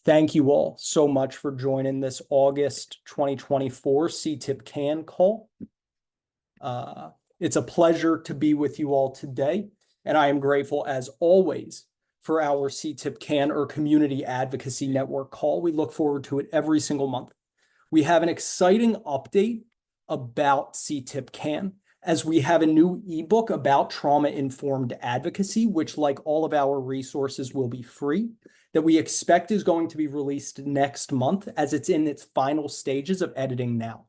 Thank you all so much for joining this August 2024 CTIPP CAN call. It's a pleasure to be with you all today, and I am grateful as always for our CTIPP CAN or Community Advocacy Network call. We look forward to it every single month. We have an exciting update about CTIPP CAN as we have a new ebook about trauma-informed advocacy, which, like all of our resources, will be free, that we expect is going to be released next month as it's in its final stages of editing now.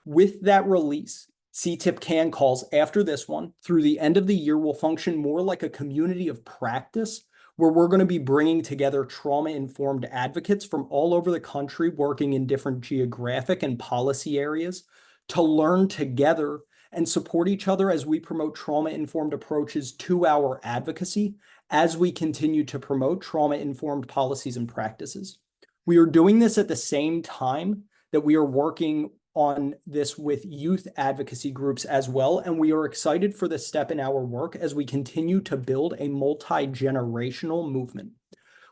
With that release, CTIPP CAN calls after this one through the end of the year will function more like a community of practice where we're going to be bringing together trauma-informed advocates from all over the country working in different geographic and policy areas to learn together and support each other as we promote trauma-informed approaches to our advocacy as we continue to promote trauma-informed policies and practices. We are doing this at the same time that we are working on this with youth advocacy groups as well, and we are excited for this step in our work as we continue to build a multi-generational movement.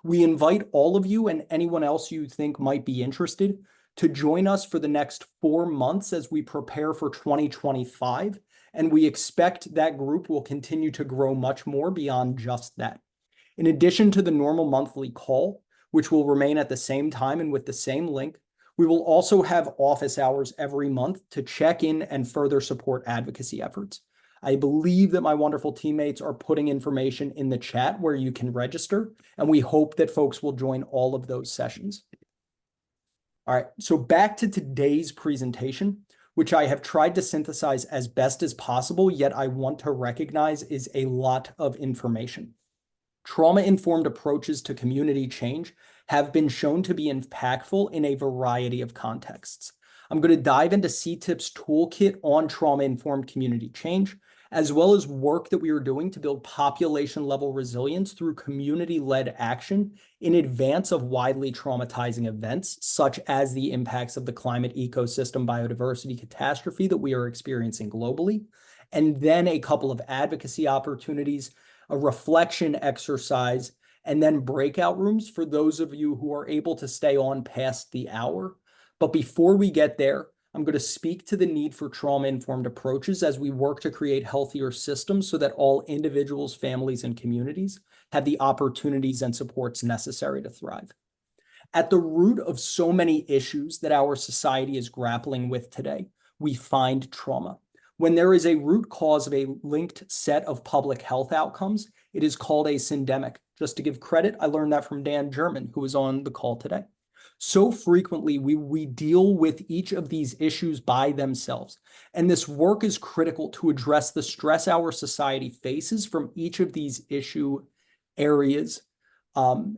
We invite all of you and anyone else you think might be interested to join us for the next 4 months as we prepare for 2025, and we expect that group will continue to grow much more beyond just that. In addition to the normal monthly call, which will remain at the same time and with the same link, we will also have office hours every month to check in and further support advocacy efforts. I believe that my wonderful teammates are putting information in the chat where you can register, and we hope that folks will join all of those sessions. All right, so back to today's presentation, which I have tried to synthesize as best as possible, yet I want to recognize is a lot of information. Trauma-informed approaches to community change have been shown to be impactful in a variety of contexts. I'm going to dive into CTIPP's toolkit on trauma-informed community change, as well as work that we are doing to build population-level resilience through community-led action in advance of widely traumatizing events, such as the impacts of the climate ecosystem biodiversity catastrophe that we are experiencing globally, and then a couple of advocacy opportunities, a reflection exercise, and then breakout rooms for those of you who are able to stay on past the hour. But before we get there, I'm going to speak to the need for trauma-informed approaches as we work to create healthier systems so that all individuals, families, and communities have the opportunities and supports necessary to thrive. At the root of so many issues that our society is grappling with today, we find trauma. When there is a root cause of a linked set of public health outcomes, it is called a syndemic. Just to give credit, I learned that from Dan German, who was on the call today. So frequently, we deal with each of these issues by themselves, and this work is critical to address the stress our society faces from each of these issue areas. And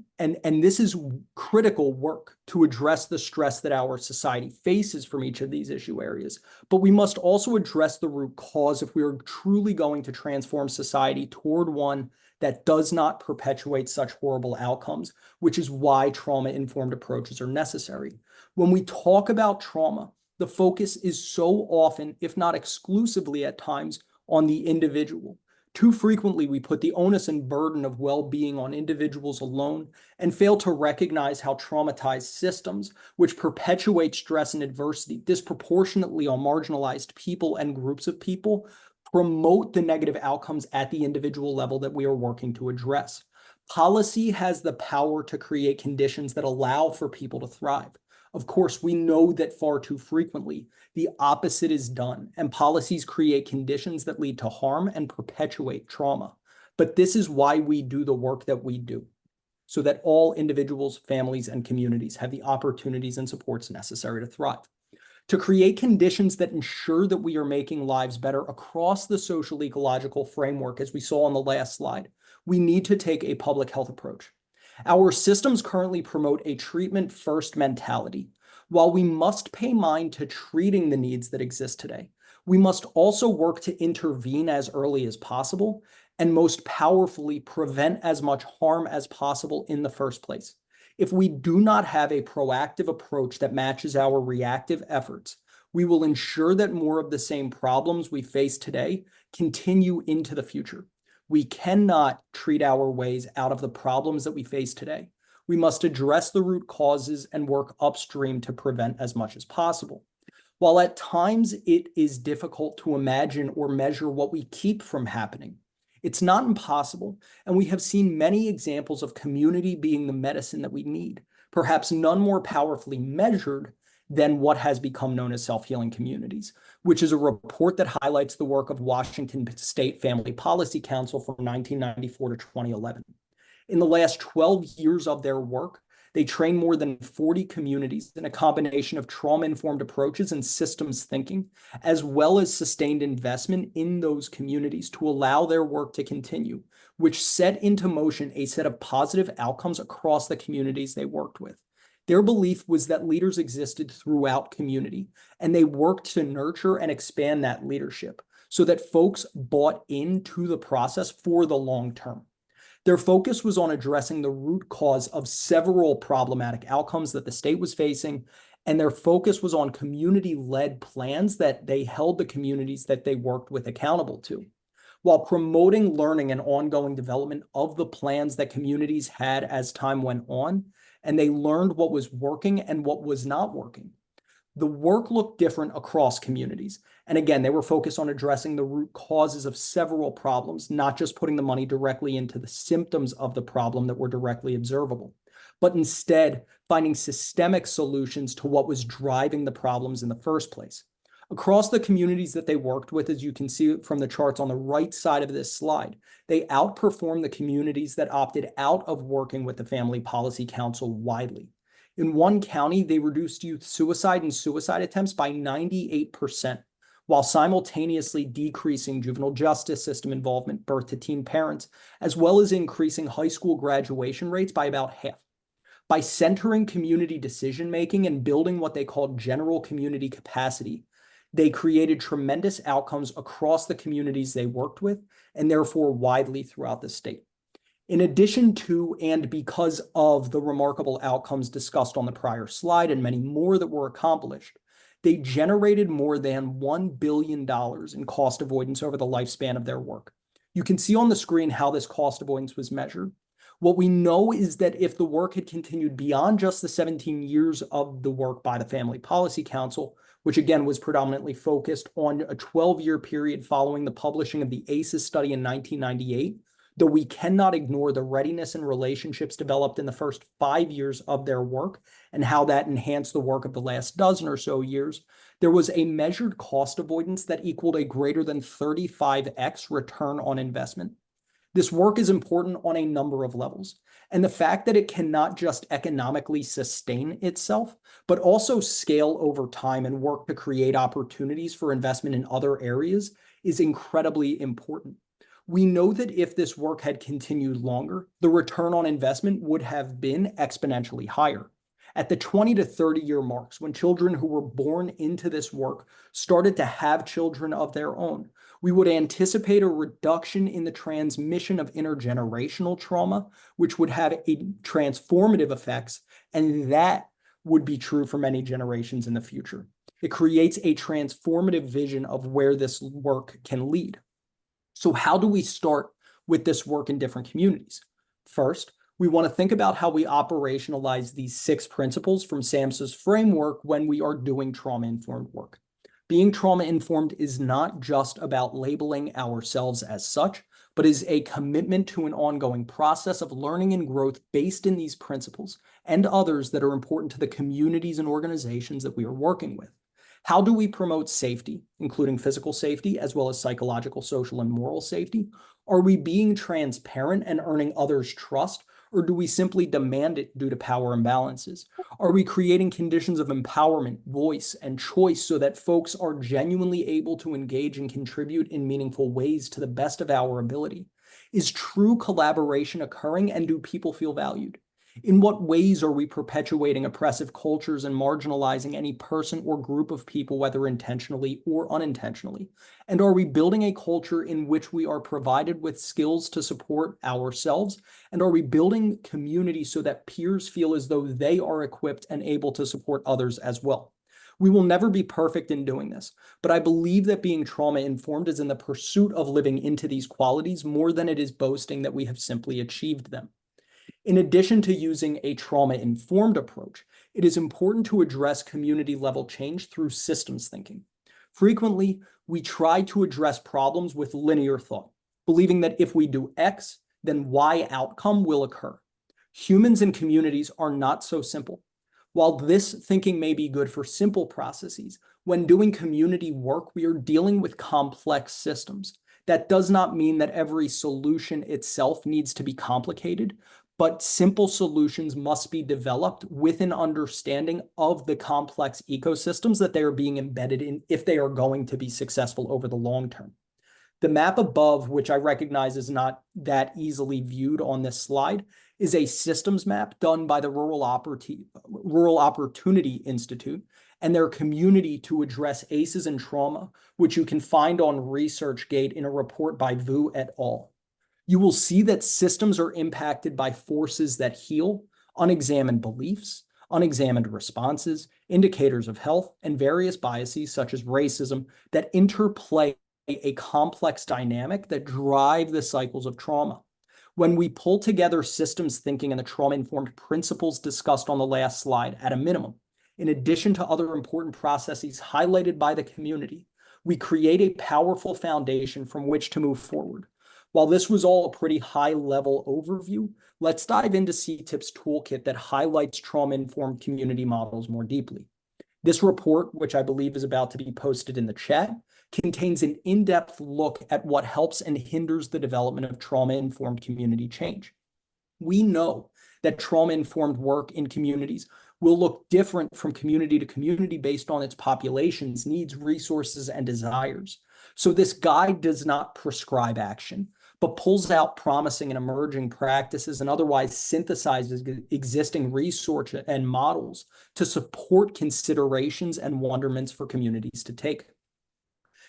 this is critical work to address the stress that our society faces from each of these issue areas. But we must also address the root cause if we are truly going to transform society toward one that does not perpetuate such horrible outcomes, which is why trauma-informed approaches are necessary. When we talk about trauma, the focus is so often, if not exclusively at times, on the individual. Too frequently, we put the onus and burden of well-being on individuals alone and fail to recognize how traumatized systems, which perpetuate stress and adversity disproportionately on marginalized people and groups of people, promote the negative outcomes at the individual level that we are working to address. Policy has the power to create conditions that allow for people to thrive. Of course, we know that far too frequently, the opposite is done, and policies create conditions that lead to harm and perpetuate trauma. But this is why we do the work that we do, so that all individuals, families, and communities have the opportunities and supports necessary to thrive. To create conditions that ensure that we are making lives better across the social ecological framework, as we saw on the last slide, we need to take a public health approach. Our systems currently promote a treatment-first mentality. While we must pay mind to treating the needs that exist today, we must also work to intervene as early as possible and most powerfully prevent as much harm as possible in the first place. If we do not have a proactive approach that matches our reactive efforts, we will ensure that more of the same problems we face today continue into the future. We cannot treat our ways out of the problems that we face today. We must address the root causes and work upstream to prevent as much as possible. While at times it is difficult to imagine or measure what we keep from happening, it's not impossible, and we have seen many examples of community being the medicine that we need, perhaps none more powerfully measured than what has become known as self-healing communities, which is a report that highlights the work of Washington State Family Policy Council from 1994 to 2011. In the last 12 years of their work, they train more than 40 communities in a combination of trauma-informed approaches and systems thinking, as well as sustained investment in those communities to allow their work to continue, which set into motion a set of positive outcomes across the communities they worked with. Their belief was that leaders existed throughout community, and they worked to nurture and expand that leadership so that folks bought into the process for the long term. Their focus was on addressing the root cause of several problematic outcomes that the state was facing, and their focus was on community-led plans that they held the communities that they worked with accountable to, while promoting learning and ongoing development of the plans that communities had as time went on, and they learned what was working and what was not working. The work looked different across communities. And again, they were focused on addressing the root causes of several problems, not just putting the money directly into the symptoms of the problem that were directly observable, but instead finding systemic solutions to what was driving the problems in the first place. Across the communities that they worked with, as you can see from the charts on the right side of this slide, they outperformed the communities that opted out of working with the Family Policy Council widely. In one county, they reduced youth suicide and suicide attempts by 98%, while simultaneously decreasing juvenile justice system involvement, birth to teen parents, as well as increasing high school graduation rates by about half. By centering community decision-making and building what they called general community capacity, they created tremendous outcomes across the communities they worked with, and therefore widely throughout the state. In addition to and because of the remarkable outcomes discussed on the prior slide and many more that were accomplished, they generated more than $1 billion in cost avoidance over the lifespan of their work. You can see on the screen how this cost avoidance was measured. What we know is that if the work had continued beyond just the 17 years of the work by the Family Policy Council, which again was predominantly focused on a 12-year period following the publishing of the ACEs study in 1998, though we cannot ignore the readiness and relationships developed in the first 5 years of their work and how that enhanced the work of the last dozen or so years, there was a measured cost avoidance that equaled a greater than 35x return on investment. This work is important on a number of levels, and the fact that it cannot just economically sustain itself, but also scale over time and work to create opportunities for investment in other areas is incredibly important. We know that if this work had continued longer, the return on investment would have been exponentially higher. At the 20 to 30-year marks, when children who were born into this work started to have children of their own, we would anticipate a reduction in the transmission of intergenerational trauma, which would have a transformative effects, and that would be true for many generations in the future. It creates a transformative vision of where this work can lead. So how do we start with this work in different communities? First, we want to think about how we operationalize these 6 principles from SAMHSA's framework when we are doing trauma-informed work. Being trauma-informed is not just about labeling ourselves as such, but is a commitment to an ongoing process of learning and growth based in these principles and others that are important to the communities and organizations that we are working with. How do we promote safety, including physical safety, as well as psychological, social, and moral safety? Are we being transparent and earning others' trust, or do we simply demand it due to power imbalances? Are we creating conditions of empowerment, voice, and choice so that folks are genuinely able to engage and contribute in meaningful ways to the best of our ability? Is true collaboration occurring, and do people feel valued? In what ways are we perpetuating oppressive cultures and marginalizing any person or group of people, whether intentionally or unintentionally? And are we building a culture in which we are provided with skills to support ourselves? And are we building community so that peers feel as though they are equipped and able to support others as well? We will never be perfect in doing this, but I believe that being trauma-informed is in the pursuit of living into these qualities more than it is boasting that we have simply achieved them. In addition to using a trauma-informed approach, it is important to address community-level change through systems thinking. Frequently, we try to address problems with linear thought, believing that if we do X, then Y outcome will occur. Humans and communities are not so simple. While this thinking may be good for simple processes, when doing community work, we are dealing with complex systems. That does not mean that every solution itself needs to be complicated, but simple solutions must be developed with an understanding of the complex ecosystems that they are being embedded in if they are going to be successful over the long term. The map above, which I recognize is not that easily viewed on this slide, is a systems map done by the Rural Opportunity Institute and their community to address ACEs and trauma, which you can find on ResearchGate in a report by Vu et al. You will see that systems are impacted by forces that heal, unexamined beliefs, unexamined responses, indicators of health, and various biases such as racism that interplay a complex dynamic that drive the cycles of trauma. When we pull together systems thinking and the trauma-informed principles discussed on the last slide at a minimum, in addition to other important processes highlighted by the community, we create a powerful foundation from which to move forward. While this was all a pretty high-level overview, let's dive into CTIPP's toolkit that highlights trauma-informed community models more deeply. This report, which I believe is about to be posted in the chat, contains an in-depth look at what helps and hinders the development of trauma-informed community change. We know that trauma-informed work in communities will look different from community to community based on its population's needs, resources, and desires. So this guide does not prescribe action, but pulls out promising and emerging practices and otherwise synthesizes existing research and models to support considerations and wonderments for communities to take.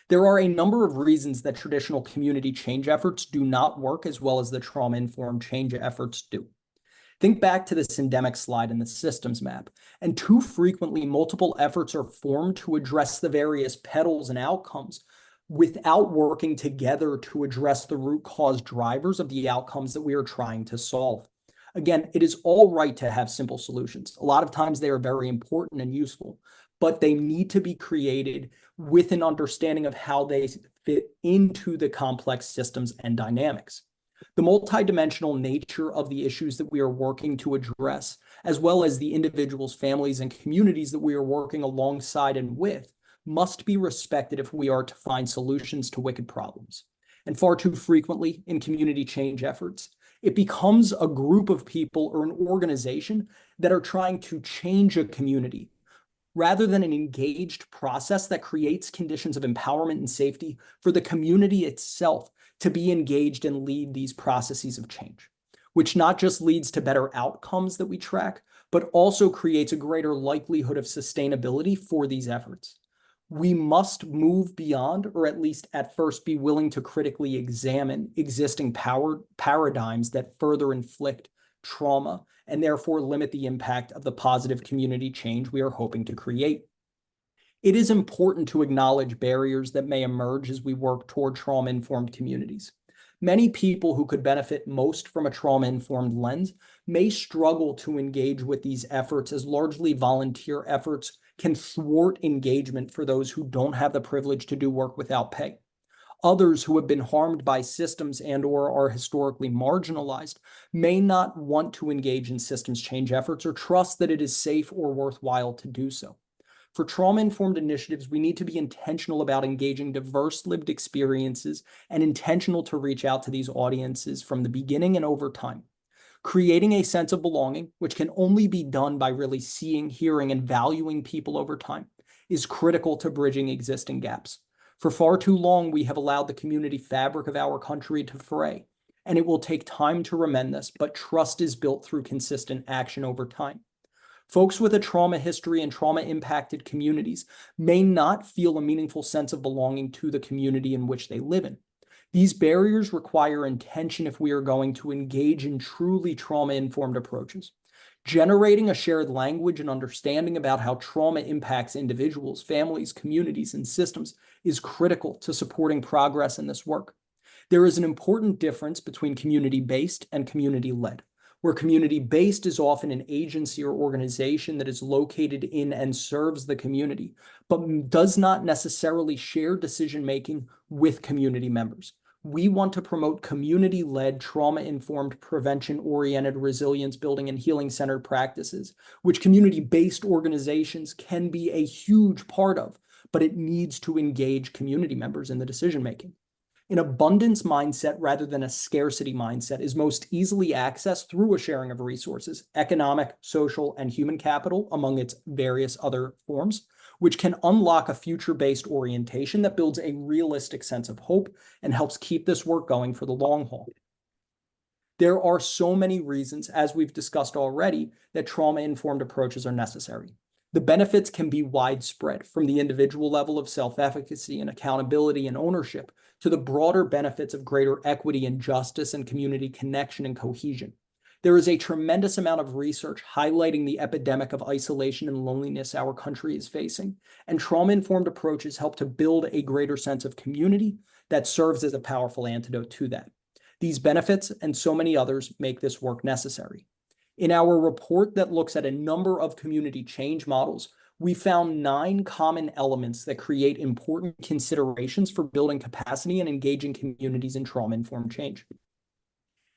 There are a number of reasons that traditional community change efforts do not work as well as the trauma-informed change efforts do. Think back to this endemic slide in the systems map, and too frequently multiple efforts are formed to address the various petals and outcomes without working together to address the root cause drivers of the outcomes that we are trying to solve. Again, it is all right to have simple solutions. A lot of times they are very important and useful, but they need to be created with an understanding of how they fit into the complex systems and dynamics. The multidimensional nature of the issues that we are working to address, as well as the individuals, families, and communities that we are working alongside and with, must be respected if we are to find solutions to wicked problems. And far too frequently in community change efforts, it becomes a group of people or an organization that are trying to change a community rather than an engaged process that creates conditions of empowerment and safety for the community itself to be engaged and lead these processes of change, which not just leads to better outcomes that we track, but also creates a greater likelihood of sustainability for these efforts. We must move beyond, or at least at first be willing to critically examine existing paradigms that further inflict trauma and therefore limit the impact of the positive community change we are hoping to create. It is important to acknowledge barriers that may emerge as we work toward trauma-informed communities. Many people who could benefit most from a trauma-informed lens may struggle to engage with these efforts, as largely volunteer efforts can thwart engagement for those who don't have the privilege to do work without pay. Others who have been harmed by systems and/or are historically marginalized may not want to engage in systems change efforts or trust that it is safe or worthwhile to do so. For trauma-informed initiatives, we need to be intentional about engaging diverse lived experiences and intentional to reach out to these audiences from the beginning and over time. Creating a sense of belonging, which can only be done by really seeing, hearing, and valuing people over time, is critical to bridging existing gaps. For far too long, we have allowed the community fabric of our country to fray, and it will take time to amend this, but trust is built through consistent action over time. Folks with a trauma history and trauma-impacted communities may not feel a meaningful sense of belonging to the community in which they live in. These barriers require intention if we are going to engage in truly trauma-informed approaches. Generating a shared language and understanding about how trauma impacts individuals, families, communities, and systems is critical to supporting progress in this work. There is an important difference between community-based and community-led. where community-based is often an agency or organization that is located in and serves the community, but does not necessarily share decision-making with community members. We want to promote community-led, trauma-informed, prevention-oriented resilience building and healing-centered practices, which community-based organizations can be a huge part of, but it needs to engage community members in the decision-making. An abundance mindset rather than a scarcity mindset is most easily accessed through a sharing of resources, economic, social, and human capital, among its various other forms, which can unlock a future-based orientation that builds a realistic sense of hope and helps keep this work going for the long haul. There are so many reasons, as we've discussed already, that trauma-informed approaches are necessary. The benefits can be widespread, from the individual level of self-efficacy and accountability and ownership to the broader benefits of greater equity and justice and community connection and cohesion. There is a tremendous amount of research highlighting the epidemic of isolation and loneliness our country is facing, and trauma-informed approaches help to build a greater sense of community that serves as a powerful antidote to that. These benefits and so many others make this work necessary. In our report that looks at a number of community change models, we found 9 common elements that create important considerations for building capacity and engaging communities in trauma-informed change.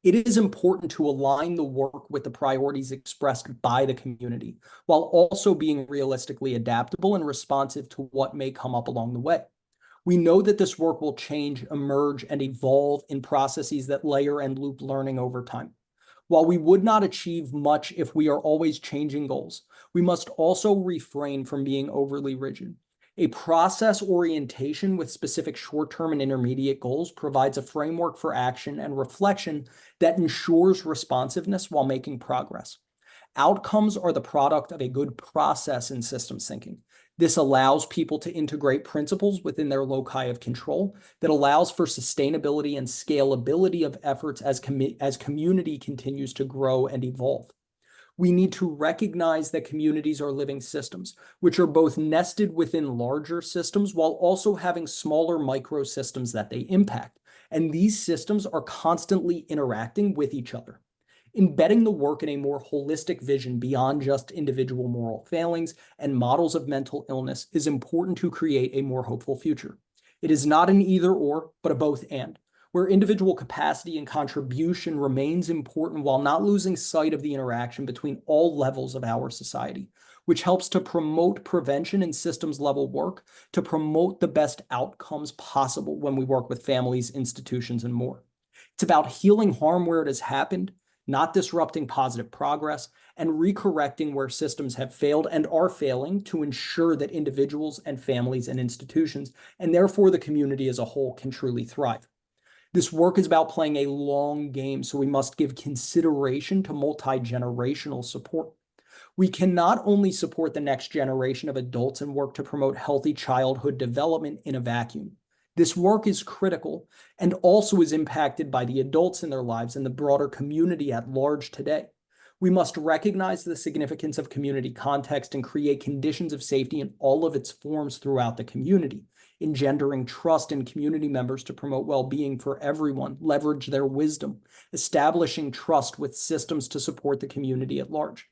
It is important to align the work with the priorities expressed by the community, while also being realistically adaptable and responsive to what may come up along the way. We know that this work will change, emerge, and evolve in processes that layer and loop learning over time. While we would not achieve much if we are always changing goals, we must also refrain from being overly rigid. A process orientation with specific short-term and intermediate goals provides a framework for action and reflection that ensures responsiveness while making progress. Outcomes are the product of a good process in systems thinking. This allows people to integrate principles within their loci of control that allows for sustainability and scalability of efforts as community continues to grow and evolve. We need to recognize that communities are living systems, which are both nested within larger systems while also having smaller microsystems that they impact. And these systems are constantly interacting with each other. Embedding the work in a more holistic vision beyond just individual moral failings and models of mental illness is important to create a more hopeful future. It is not an either or, but a both and, where individual capacity and contribution remains important while not losing sight of the interaction between all levels of our society, which helps to promote prevention and systems level work to promote the best outcomes possible when we work with families, institutions, and more. It's about healing harm where it has happened, not disrupting positive progress, and recorrecting where systems have failed and are failing to ensure that individuals and families and institutions, and therefore the community as a whole, can truly thrive. This work is about playing a long game, so we must give consideration to multi-generational support. We can not only support the next generation of adults and work to promote healthy childhood development in a vacuum. This work is critical and also is impacted by the adults in their lives and the broader community at large today. We must recognize the significance of community context and create conditions of safety in all of its forms throughout the community, engendering trust in community members to promote well-being for everyone, leverage their wisdom, establishing trust with systems to support the community at large.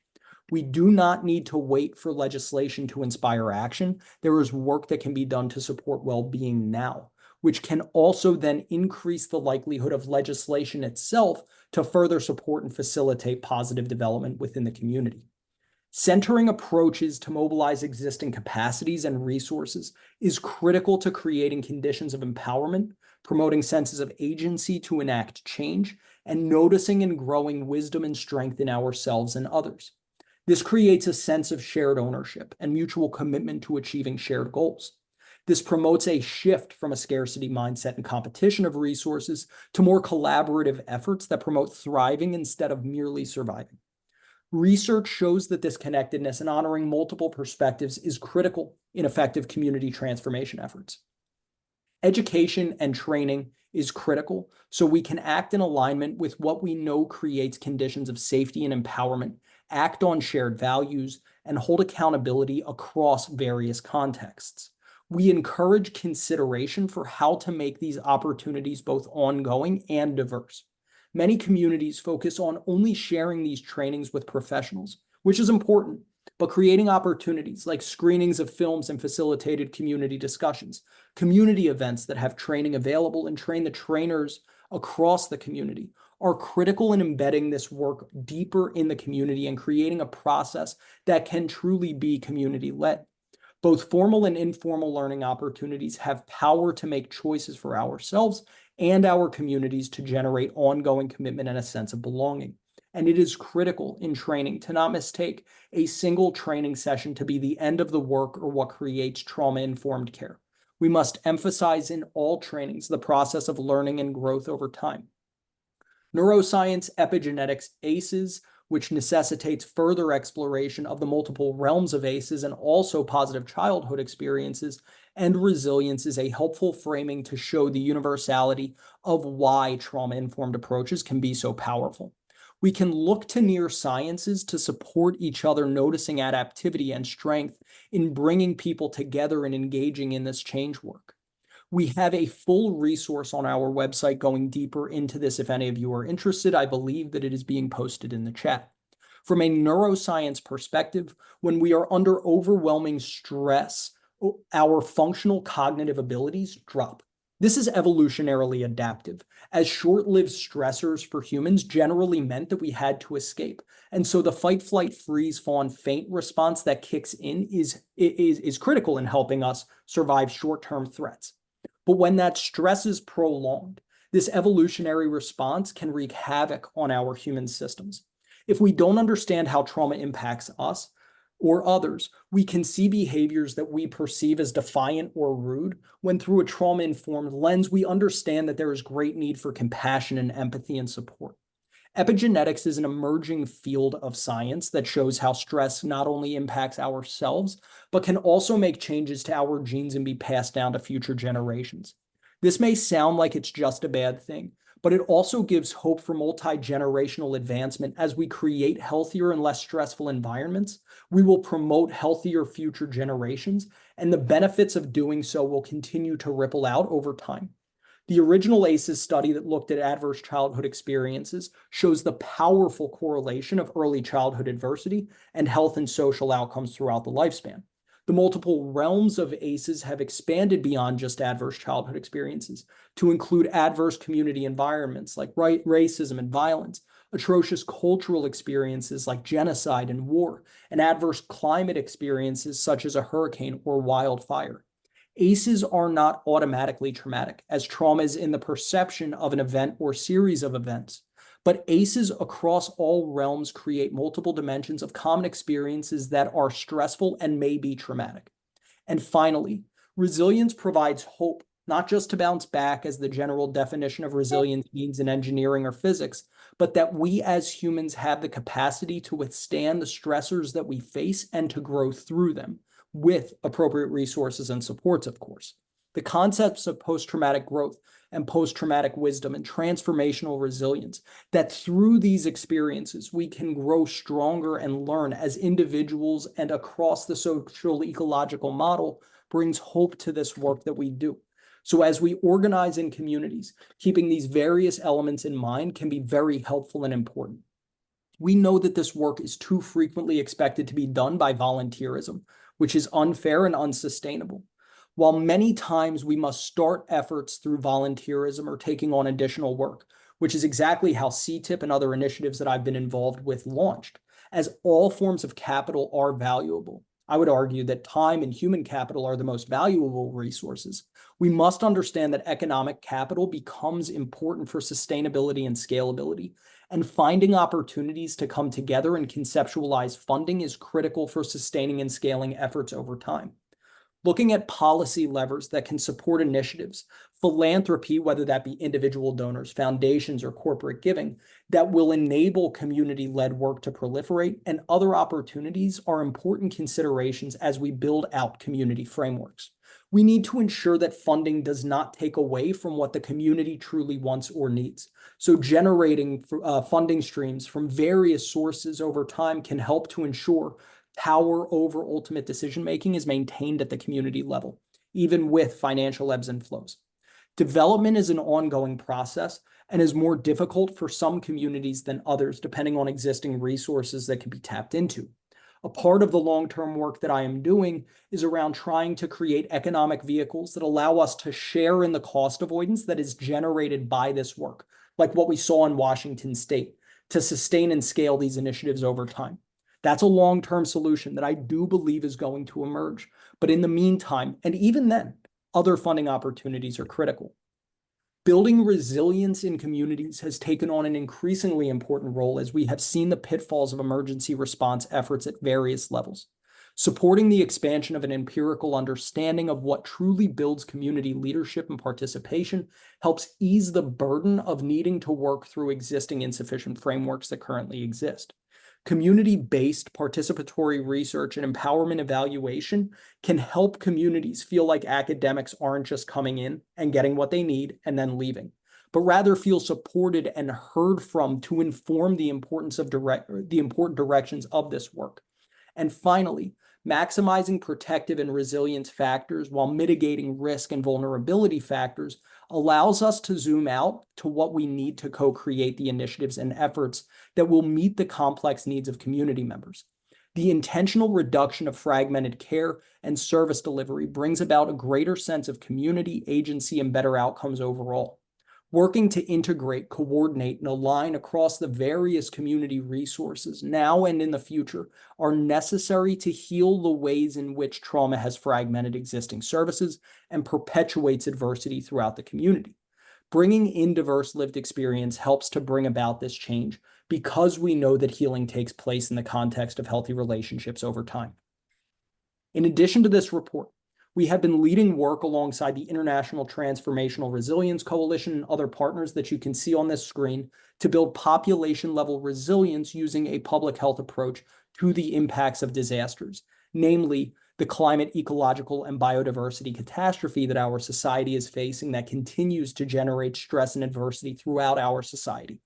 We do not need to wait for legislation to inspire action. There is work that can be done to support well-being now, which can also then increase the likelihood of legislation itself to further support and facilitate positive development within the community. Centering approaches to mobilize existing capacities and resources is critical to creating conditions of empowerment, promoting senses of agency to enact change, and noticing and growing wisdom and strength in ourselves and others. This creates a sense of shared ownership and mutual commitment to achieving shared goals. This promotes a shift from a scarcity mindset and competition of resources to more collaborative efforts that promote thriving instead of merely surviving. Research shows that this connectedness and honoring multiple perspectives is critical in effective community transformation efforts. Education and training is critical so we can act in alignment with what we know creates conditions of safety and empowerment, act on shared values, and hold accountability across various contexts. We encourage consideration for how to make these opportunities both ongoing and diverse. Many communities focus on only sharing these trainings with professionals, which is important, but creating opportunities like screenings of films and facilitated community discussions, community events that have training available and train the trainers across the community are critical in embedding this work deeper in the community and creating a process that can truly be community-led. Both formal and informal learning opportunities have power to make choices for ourselves and our communities to generate ongoing commitment and a sense of belonging. And it is critical in training to not mistake a single training session to be the end of the work or what creates trauma-informed care. We must emphasize in all trainings the process of learning and growth over time. Neuroscience, epigenetics, ACEs, which necessitates further exploration of the multiple realms of ACEs and also positive childhood experiences, and resilience is a helpful framing to show the universality of why trauma-informed approaches can be so powerful. We can look to near sciences to support each other noticing adaptivity and strength in bringing people together and engaging in this change work. We have a full resource on our website going deeper into this if any of you are interested. I believe that it is being posted in the chat. From a neuroscience perspective, when we are under overwhelming stress, our functional cognitive abilities drop. This is evolutionarily adaptive, as short-lived stressors for humans generally meant that we had to escape. And so the fight, flight, freeze, fawn, faint response that kicks in is critical in helping us survive short-term threats. But when that stress is prolonged, this evolutionary response can wreak havoc on our human systems. If we don't understand how trauma impacts us or others, we can see behaviors that we perceive as defiant or rude, when through a trauma-informed lens, we understand that there is great need for compassion and empathy and support. Epigenetics is an emerging field of science that shows how stress not only impacts ourselves, but can also make changes to our genes and be passed down to future generations. This may sound like it's just a bad thing, but it also gives hope for multi-generational advancement. As we create healthier and less stressful environments, we will promote healthier future generations, and the benefits of doing so will continue to ripple out over time. The original ACEs study that looked at adverse childhood experiences shows the powerful correlation of early childhood adversity and health and social outcomes throughout the lifespan. The multiple realms of ACEs have expanded beyond just adverse childhood experiences to include adverse community environments like racism and violence, atrocious cultural experiences like genocide and war, and adverse climate experiences such as a hurricane or wildfire. ACEs are not automatically traumatic, as trauma is in the perception of an event or series of events. But ACEs across all realms create multiple dimensions of common experiences that are stressful and may be traumatic. And finally, resilience provides hope, not just to bounce back as the general definition of resilience means in engineering or physics, but that we as humans have the capacity to withstand the stressors that we face and to grow through them, with appropriate resources and supports, of course. The concepts of post-traumatic growth and post-traumatic wisdom and transformational resilience, that through these experiences, we can grow stronger and learn as individuals and across the social ecological model, brings hope to this work that we do. So as we organize in communities, keeping these various elements in mind can be very helpful and important. We know that this work is too frequently expected to be done by volunteerism, which is unfair and unsustainable. While many times we must start efforts through volunteerism or taking on additional work, which is exactly how CTIPP and other initiatives that I've been involved with launched, as all forms of capital are valuable. I would argue that time and human capital are the most valuable resources. We must understand that economic capital becomes important for sustainability and scalability, and finding opportunities to come together and conceptualize funding is critical for sustaining and scaling efforts over time. Looking at policy levers that can support initiatives, philanthropy, whether that be individual donors, foundations, or corporate giving, that will enable community-led work to proliferate, and other opportunities are important considerations as we build out community frameworks. We need to ensure that funding does not take away from what the community truly wants or needs. So generating funding streams from various sources over time can help to ensure power over ultimate decision-making is maintained at the community level, even with financial ebbs and flows. Development is an ongoing process and is more difficult for some communities than others, depending on existing resources that can be tapped into. A part of the long-term work that I am doing is around trying to create economic vehicles that allow us to share in the cost avoidance that is generated by this work, like what we saw in Washington State, to sustain and scale these initiatives over time. That's a long-term solution that I do believe is going to emerge. But in the meantime, and even then, other funding opportunities are critical. Building resilience in communities has taken on an increasingly important role as we have seen the pitfalls of emergency response efforts at various levels. Supporting the expansion of an empirical understanding of what truly builds community leadership and participation helps ease the burden of needing to work through existing insufficient frameworks that currently exist. Community-based participatory research and empowerment evaluation can help communities feel like academics aren't just coming in and getting what they need and then leaving, but rather feel supported and heard from to inform the importance of the important directions of this work. And finally, maximizing protective and resilience factors while mitigating risk and vulnerability factors allows us to zoom out to what we need to co-create the initiatives and efforts that will meet the complex needs of community members. The intentional reduction of fragmented care and service delivery brings about a greater sense of community, agency, and better outcomes overall. Working to integrate, coordinate, and align across the various community resources now and in the future are necessary to heal the ways in which trauma has fragmented existing services and perpetuates adversity throughout the community. Bringing in diverse lived experience helps to bring about this change because we know that healing takes place in the context of healthy relationships over time. In addition to this report, we have been leading work alongside the International Transformational Resilience Coalition and other partners that you can see on this screen to build population-level resilience using a public health approach to the impacts of disasters, namely the climate, ecological, and biodiversity catastrophe that our society is facing that continues to generate stress and adversity throughout our society.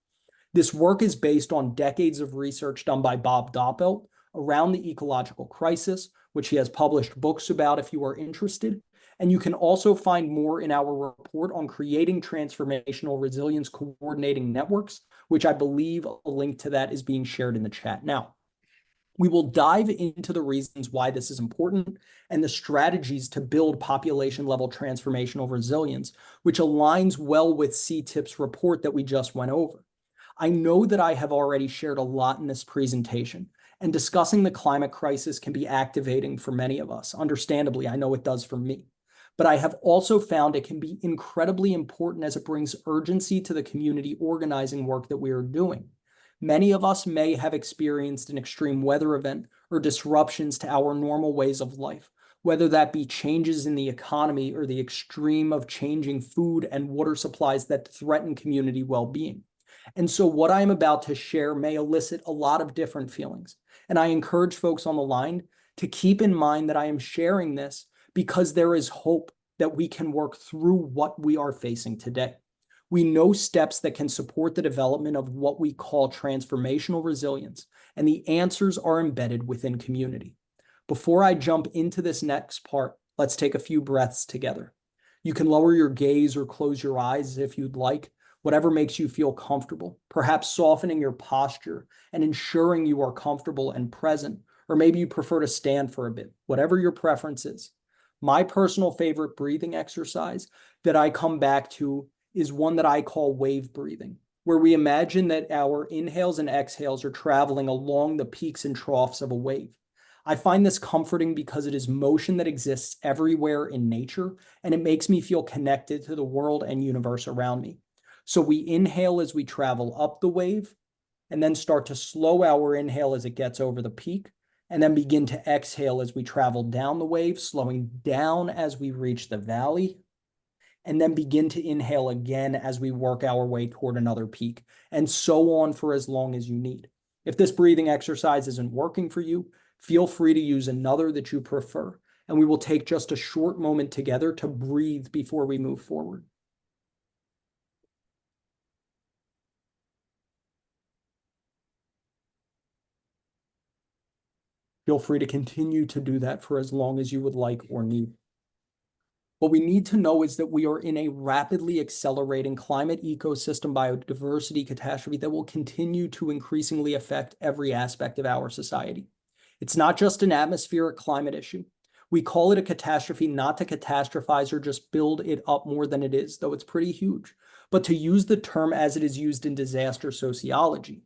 This work is based on decades of research done by Bob Doppelt around the ecological crisis, which he has published books about if you are interested. And you can also find more in our report on creating transformational resilience coordinating networks, which I believe a link to that is being shared in the chat now. We will dive into the reasons why this is important and the strategies to build population-level transformational resilience, which aligns well with CTIPP's report that we just went over. I know that I have already shared a lot in this presentation, and discussing the climate crisis can be activating for many of us. Understandably, I know it does for me. But I have also found it can be incredibly important as it brings urgency to the community organizing work that we are doing. Many of us may have experienced an extreme weather event or disruptions to our normal ways of life, whether that be changes in the economy or the extreme of changing food and water supplies that threaten community well-being. And so what I am about to share may elicit a lot of different feelings. And I encourage folks on the line to keep in mind that I am sharing this because there is hope that we can work through what we are facing today. We know steps that can support the development of what we call transformational resilience, and the answers are embedded within community. Before I jump into this next part, let's take a few breaths together. You can lower your gaze or close your eyes if you'd like, whatever makes you feel comfortable, perhaps softening your posture and ensuring you are comfortable and present, or maybe you prefer to stand for a bit, whatever your preference is. My personal favorite breathing exercise that I come back to is one that I call wave breathing, where we imagine that our inhales and exhales are traveling along the peaks and troughs of a wave. I find this comforting because it is motion that exists everywhere in nature, and it makes me feel connected to the world and universe around me. So we inhale as we travel up the wave, and then start to slow our inhale as it gets over the peak, and then begin to exhale as we travel down the wave, slowing down as we reach the valley, and then begin to inhale again as we work our way toward another peak, and so on for as long as you need. If this breathing exercise isn't working for you, feel free to use another that you prefer, and we will take just a short moment together to breathe before we move forward. Feel free to continue to do that for as long as you would like or need. What we need to know is that we are in a rapidly accelerating climate ecosystem biodiversity catastrophe that will continue to increasingly affect every aspect of our society. It's not just an atmospheric climate issue. We call it a catastrophe not to catastrophize or just build it up more than it is, though it's pretty huge, but to use the term as it is used in disaster sociology.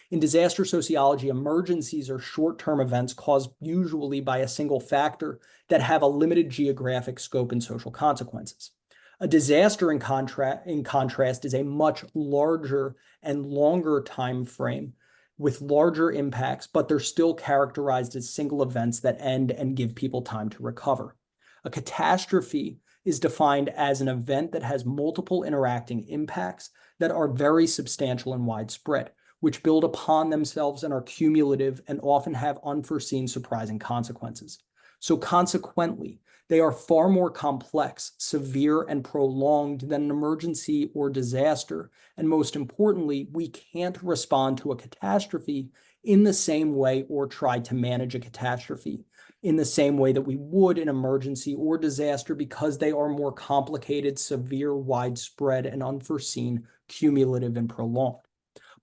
In disaster sociology, emergencies are short-term events caused usually by a single factor that have a limited geographic scope and social consequences. A disaster, in contrast, is a much larger and longer time frame with larger impacts, but they're still characterized as single events that end and give people time to recover. A catastrophe is defined as an event that has multiple interacting impacts that are very substantial and widespread, which build upon themselves and are cumulative and often have unforeseen surprising consequences. So consequently, they are far more complex, severe, and prolonged than an emergency or disaster. And most importantly, we can't respond to a catastrophe in the same way or try to manage a catastrophe in the same way that we would an emergency or disaster because they are more complicated, severe, widespread, and unforeseen, cumulative, and prolonged.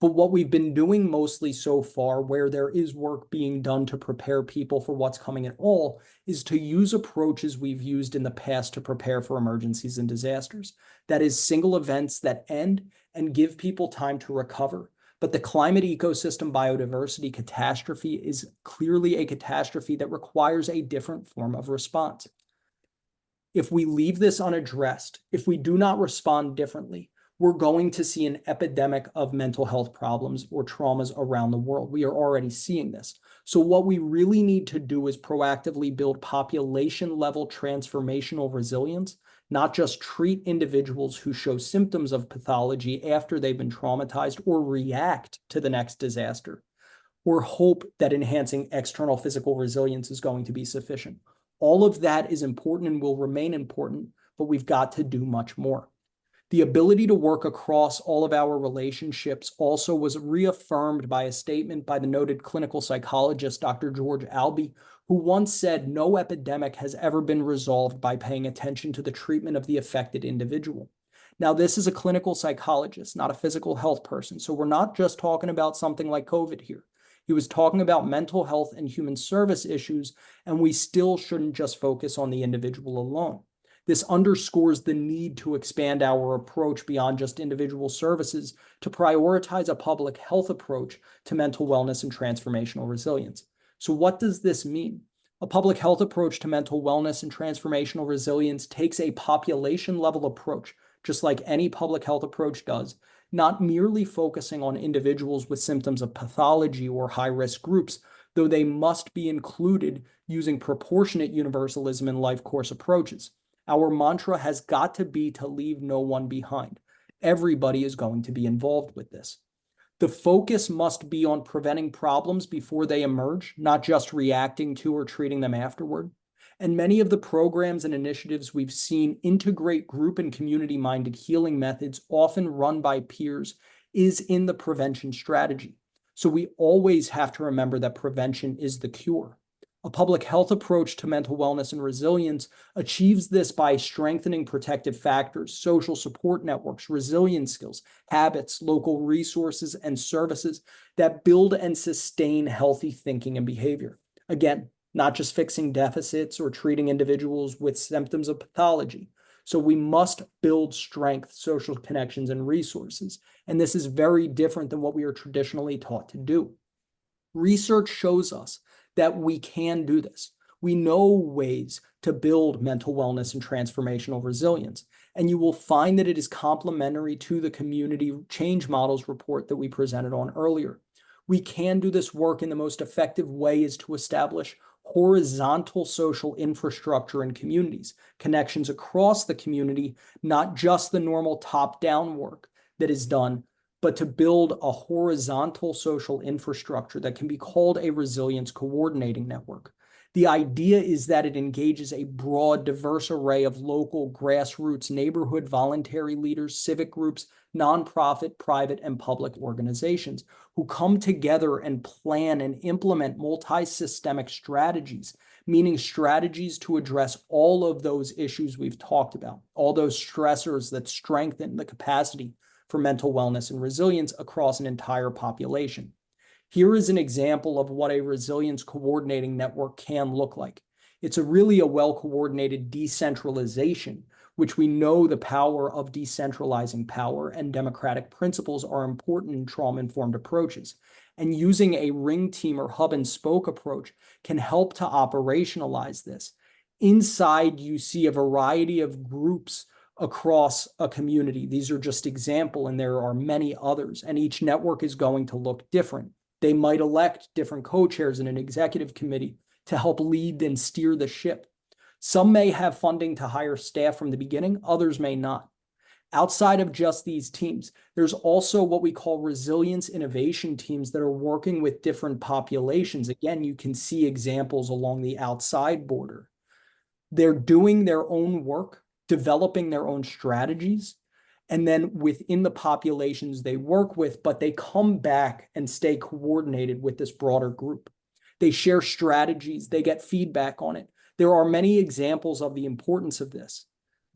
But what we've been doing mostly so far, where there is work being done to prepare people for what's coming at all, is to use approaches we've used in the past to prepare for emergencies and disasters. That is, single events that end and give people time to recover. But the climate ecosystem biodiversity catastrophe is clearly a catastrophe that requires a different form of response. If we leave this unaddressed, if we do not respond differently, we're going to see an epidemic of mental health problems or traumas around the world. We are already seeing this. So what we really need to do is proactively build population-level transformational resilience, not just treat individuals who show symptoms of pathology after they've been traumatized or react to the next disaster, or hope that enhancing external physical resilience is going to be sufficient. All of that is important and will remain important, but we've got to do much more. The ability to work across all of our relationships also was reaffirmed by a statement by the noted clinical psychologist, Dr. George Albee, who once said, "No epidemic has ever been resolved by paying attention to the treatment of the affected individual." Now, this is a clinical psychologist, not a physical health person. So we're not just talking about something like COVID here. He was talking about mental health and human service issues, and we still shouldn't just focus on the individual alone. This underscores the need to expand our approach beyond just individual services to prioritize a public health approach to mental wellness and transformational resilience. So what does this mean? A public health approach to mental wellness and transformational resilience takes a population-level approach, just like any public health approach does, not merely focusing on individuals with symptoms of pathology or high-risk groups, though they must be included using proportionate universalism in life course approaches. Our mantra has got to be to leave no one behind. Everybody is going to be involved with this. The focus must be on preventing problems before they emerge, not just reacting to or treating them afterward. And many of the programs and initiatives we've seen integrate group and community-minded healing methods often run by peers is in the prevention strategy. So we always have to remember that prevention is the cure. A public health approach to mental wellness and resilience achieves this by strengthening protective factors, social support networks, resilience skills, habits, local resources, and services that build and sustain healthy thinking and behavior. Again, not just fixing deficits or treating individuals with symptoms of pathology. So we must build strength, social connections, and resources. And this is very different than what we are traditionally taught to do. Research shows us that we can do this. We know ways to build mental wellness and transformational resilience, and you will find that it is complementary to the community change models report that we presented on earlier. We can do this work in the most effective way is to establish horizontal social infrastructure in communities, connections across the community, not just the normal top-down work that is done, but to build a horizontal social infrastructure that can be called a resilience coordinating network. The idea is that it engages a broad, diverse array of local, grassroots, neighborhood, voluntary leaders, civic groups, nonprofit, private, and public organizations who come together and plan and implement multi-systemic strategies meaning strategies to address all of those issues we've talked about, all those stressors that strengthen the capacity for mental wellness and resilience across an entire population. Here is an example of what a resilience coordinating network can look like. It's really a well-coordinated decentralization, which we know the power of decentralizing power and democratic principles are important in trauma-informed approaches. And using a ring team or hub and spoke approach can help to operationalize this. Inside, you see a variety of groups across a community. These are just examples, and there are many others, and each network is going to look different. They might elect different co-chairs in an executive committee to help lead and steer the ship. Some may have funding to hire staff from the beginning, others may not. Outside of just these teams, there's also what we call resilience innovation teams that are working with different populations. Again, you can see examples along the outside border. They're doing their own work, developing their own strategies, and then within the populations they work with, but they come back and stay coordinated with this broader group. They share strategies, they get feedback on it. There are many examples of the importance of this.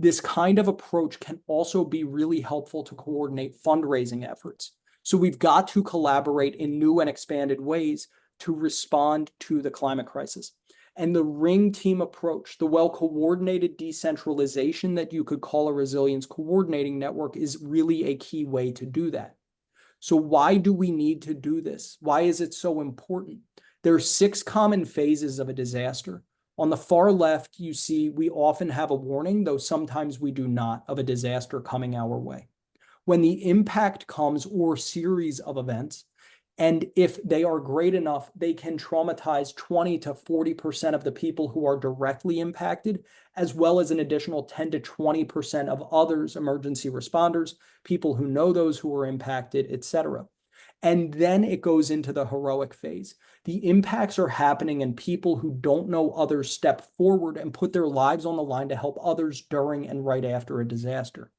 This kind of approach can also be really helpful to coordinate fundraising efforts. So we've got to collaborate in new and expanded ways to respond to the climate crisis. And the ring team approach, the well-coordinated decentralization that you could call a resilience coordinating network, is really a key way to do that. So why do we need to do this? Why is it so important? There are 6 common phases of a disaster. On the far left, you see we often have a warning, though sometimes we do not, of a disaster coming our way. When the impact comes, or series of events, and if they are great enough, they can traumatize 20 to 40% of the people who are directly impacted, as well as an additional 10 to 20% of others, emergency responders, people who know those who are impacted, etc. And then it goes into the heroic phase. The impacts are happening and people who don't know others step forward and put their lives on the line to help others during and right after a disaster.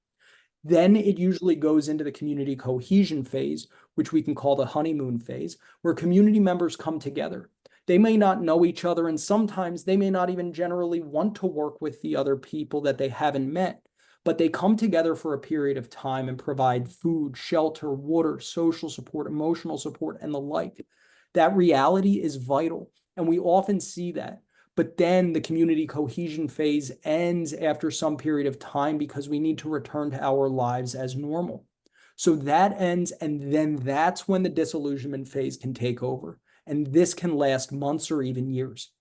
Then it usually goes into the community cohesion phase, which we can call the honeymoon phase, where community members come together. They may not know each other, and sometimes they may not even generally want to work with the other people that they haven't met, but they come together for a period of time and provide food, shelter, water, social support, emotional support, and the like. That reality is vital, and we often see that. But then the community cohesion phase ends after some period of time because we need to return to our lives as normal. So that ends, and then that's when the disillusionment phase can take over. And this can last months or even years.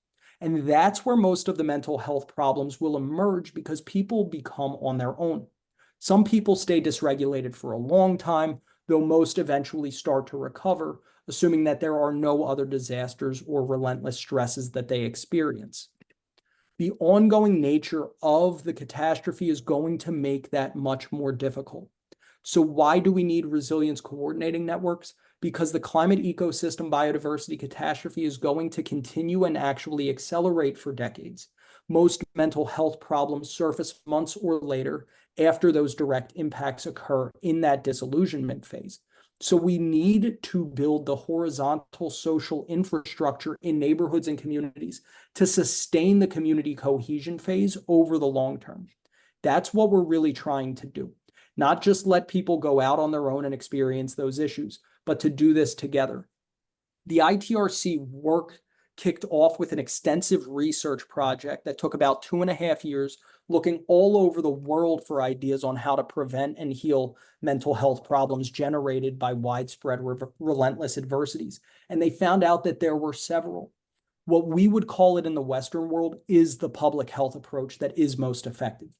And that's where most of the mental health problems will emerge because people become on their own. Some people stay dysregulated for a long time, though most eventually start to recover, assuming that there are no other disasters or relentless stresses that they experience. The ongoing nature of the catastrophe is going to make that much more difficult. So why do we need resilience coordinating networks? Because the climate ecosystem biodiversity catastrophe is going to continue and actually accelerate for decades. Most mental health problems surface months or later after those direct impacts occur in that disillusionment phase. So we need to build the horizontal social infrastructure in neighborhoods and communities to sustain the community cohesion phase over the long term. That's what we're really trying to do. Not just let people go out on their own and experience those issues, but to do this together. The ITRC work kicked off with an extensive research project that took about 2.5 years, looking all over the world for ideas on how to prevent and heal mental health problems generated by widespread relentless adversities. And they found out that there were several. What we would call it in the Western world is the public health approach that is most effective.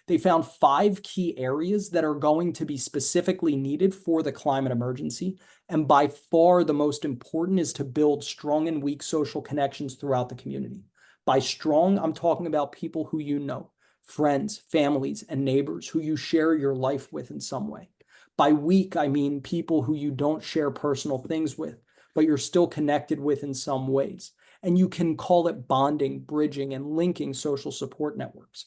They found 5 key areas that are going to be specifically needed for the climate emergency. And by far the most important is to build strong and weak social connections throughout the community. By strong, I'm talking about people who you know, friends, families, and neighbors who you share your life with in some way. By weak, I mean people who you don't share personal things with, but you're still connected with in some ways. And you can call it bonding, bridging, and linking social support networks.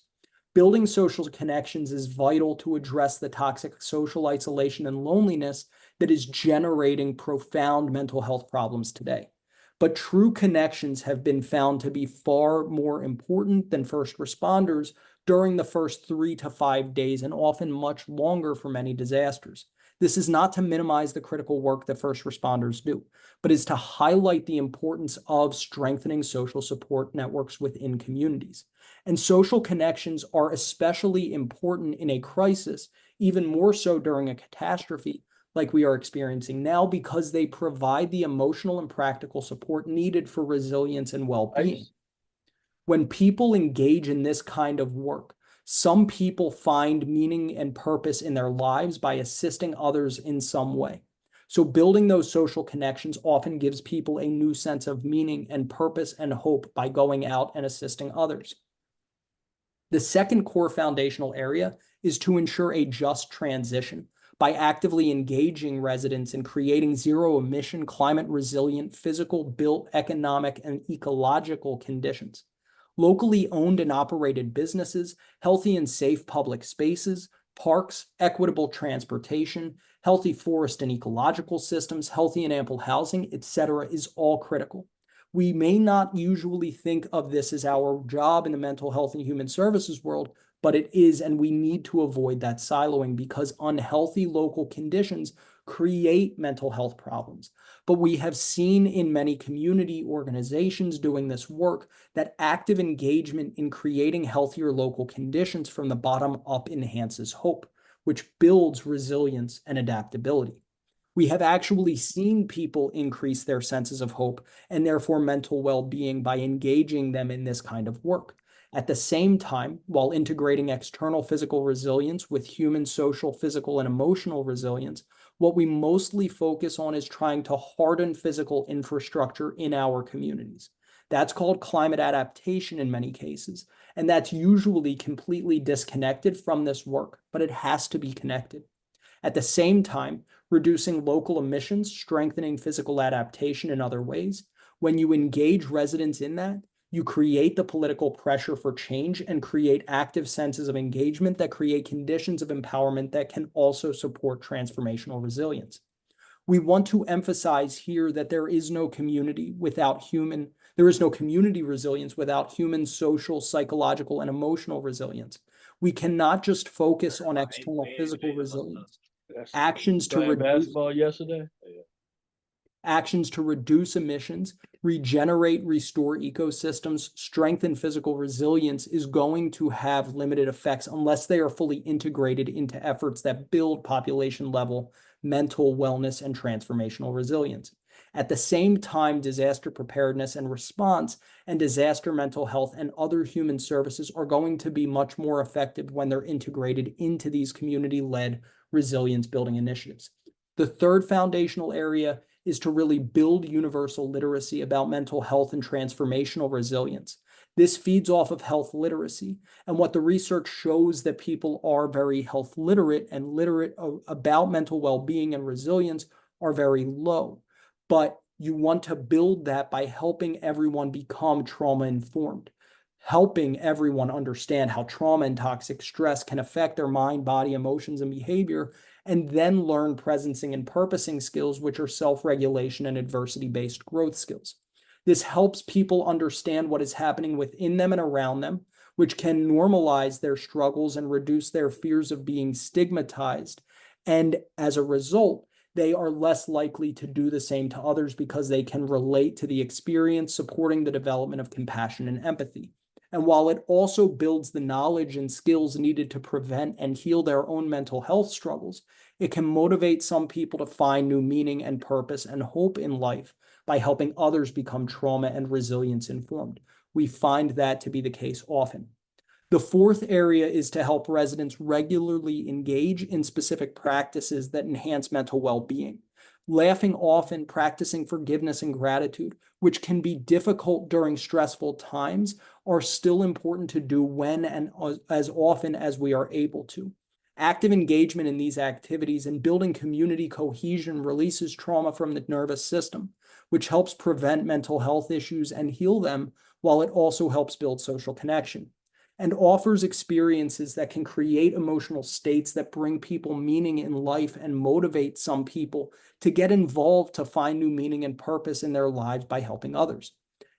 Building social connections is vital to address the toxic social isolation and loneliness that is generating profound mental health problems today. But true connections have been found to be far more important than first responders during the first 3 to 5 days, and often much longer for many disasters. This is not to minimize the critical work that first responders do, but is to highlight the importance of strengthening social support networks within communities. And social connections are especially important in a crisis, even more so during a catastrophe like we are experiencing now, because they provide the emotional and practical support needed for resilience and well-being. When people engage in this kind of work, some people find meaning and purpose in their lives by assisting others in some way. So building those social connections often gives people a new sense of meaning and purpose and hope by going out and assisting others. The second core foundational area is to ensure a just transition by actively engaging residents in creating zero-emission, climate-resilient, physical, built, economic, and ecological conditions. Locally owned and operated businesses, healthy and safe public spaces, parks, equitable transportation, healthy forest and ecological systems, healthy and ample housing, etc., is all critical. We may not usually think of this as our job in the mental health and human services world, but it is, and we need to avoid that siloing because unhealthy local conditions create mental health problems. But we have seen in many community organizations doing this work that active engagement in creating healthier local conditions from the bottom up enhances hope, which builds resilience and adaptability. We have actually seen people increase their senses of hope and therefore mental well-being by engaging them in this kind of work. At the same time, while integrating external physical resilience with human, social, physical, and emotional resilience, what we mostly focus on is trying to harden physical infrastructure in our communities. That's called climate adaptation in many cases, and that's usually completely disconnected from this work, but it has to be connected. At the same time, reducing local emissions, strengthening physical adaptation in other ways. When you engage residents in that, you create the political pressure for change and create active senses of engagement that create conditions of empowerment that can also support transformational resilience. We want to emphasize here that there is no community resilience without human, social, psychological, and emotional resilience. We cannot just focus on external physical resilience. Actions to reduce emissions, regenerate, restore ecosystems, strengthen physical resilience is going to have limited effects unless they are fully integrated into efforts that build population level mental wellness and transformational resilience. At the same time, disaster preparedness and response and disaster mental health and other human services are going to be much more effective when they're integrated into these community-led resilience building initiatives. The third foundational area is to really build universal literacy about mental health and transformational resilience. This feeds off of health literacy. And what the research shows that people are very health literate and literate about mental well-being and resilience are very low. But you want to build that by helping everyone become trauma-informed, helping everyone understand how trauma and toxic stress can affect their mind, body, emotions, and behavior, and then learn presencing and purposing skills, which are self-regulation and adversity-based growth skills. This helps people understand what is happening within them and around them, which can normalize their struggles and reduce their fears of being stigmatized. And as a result, they are less likely to do the same to others because they can relate to the experience, supporting the development of compassion and empathy. And while it also builds the knowledge and skills needed to prevent and heal their own mental health struggles, it can motivate some people to find new meaning and purpose and hope in life by helping others become trauma and resilience informed. We find that to be the case often. The fourth area is to help residents regularly engage in specific practices that enhance mental well-being. Laughing often, practicing forgiveness and gratitude, which can be difficult during stressful times, are still important to do when and as often as we are able to. Active engagement in these activities and building community cohesion releases trauma from the nervous system, which helps prevent mental health issues and heal them, while it also helps build social connection. and offers experiences that can create emotional states that bring people meaning in life and motivate some people to get involved to find new meaning and purpose in their lives by helping others.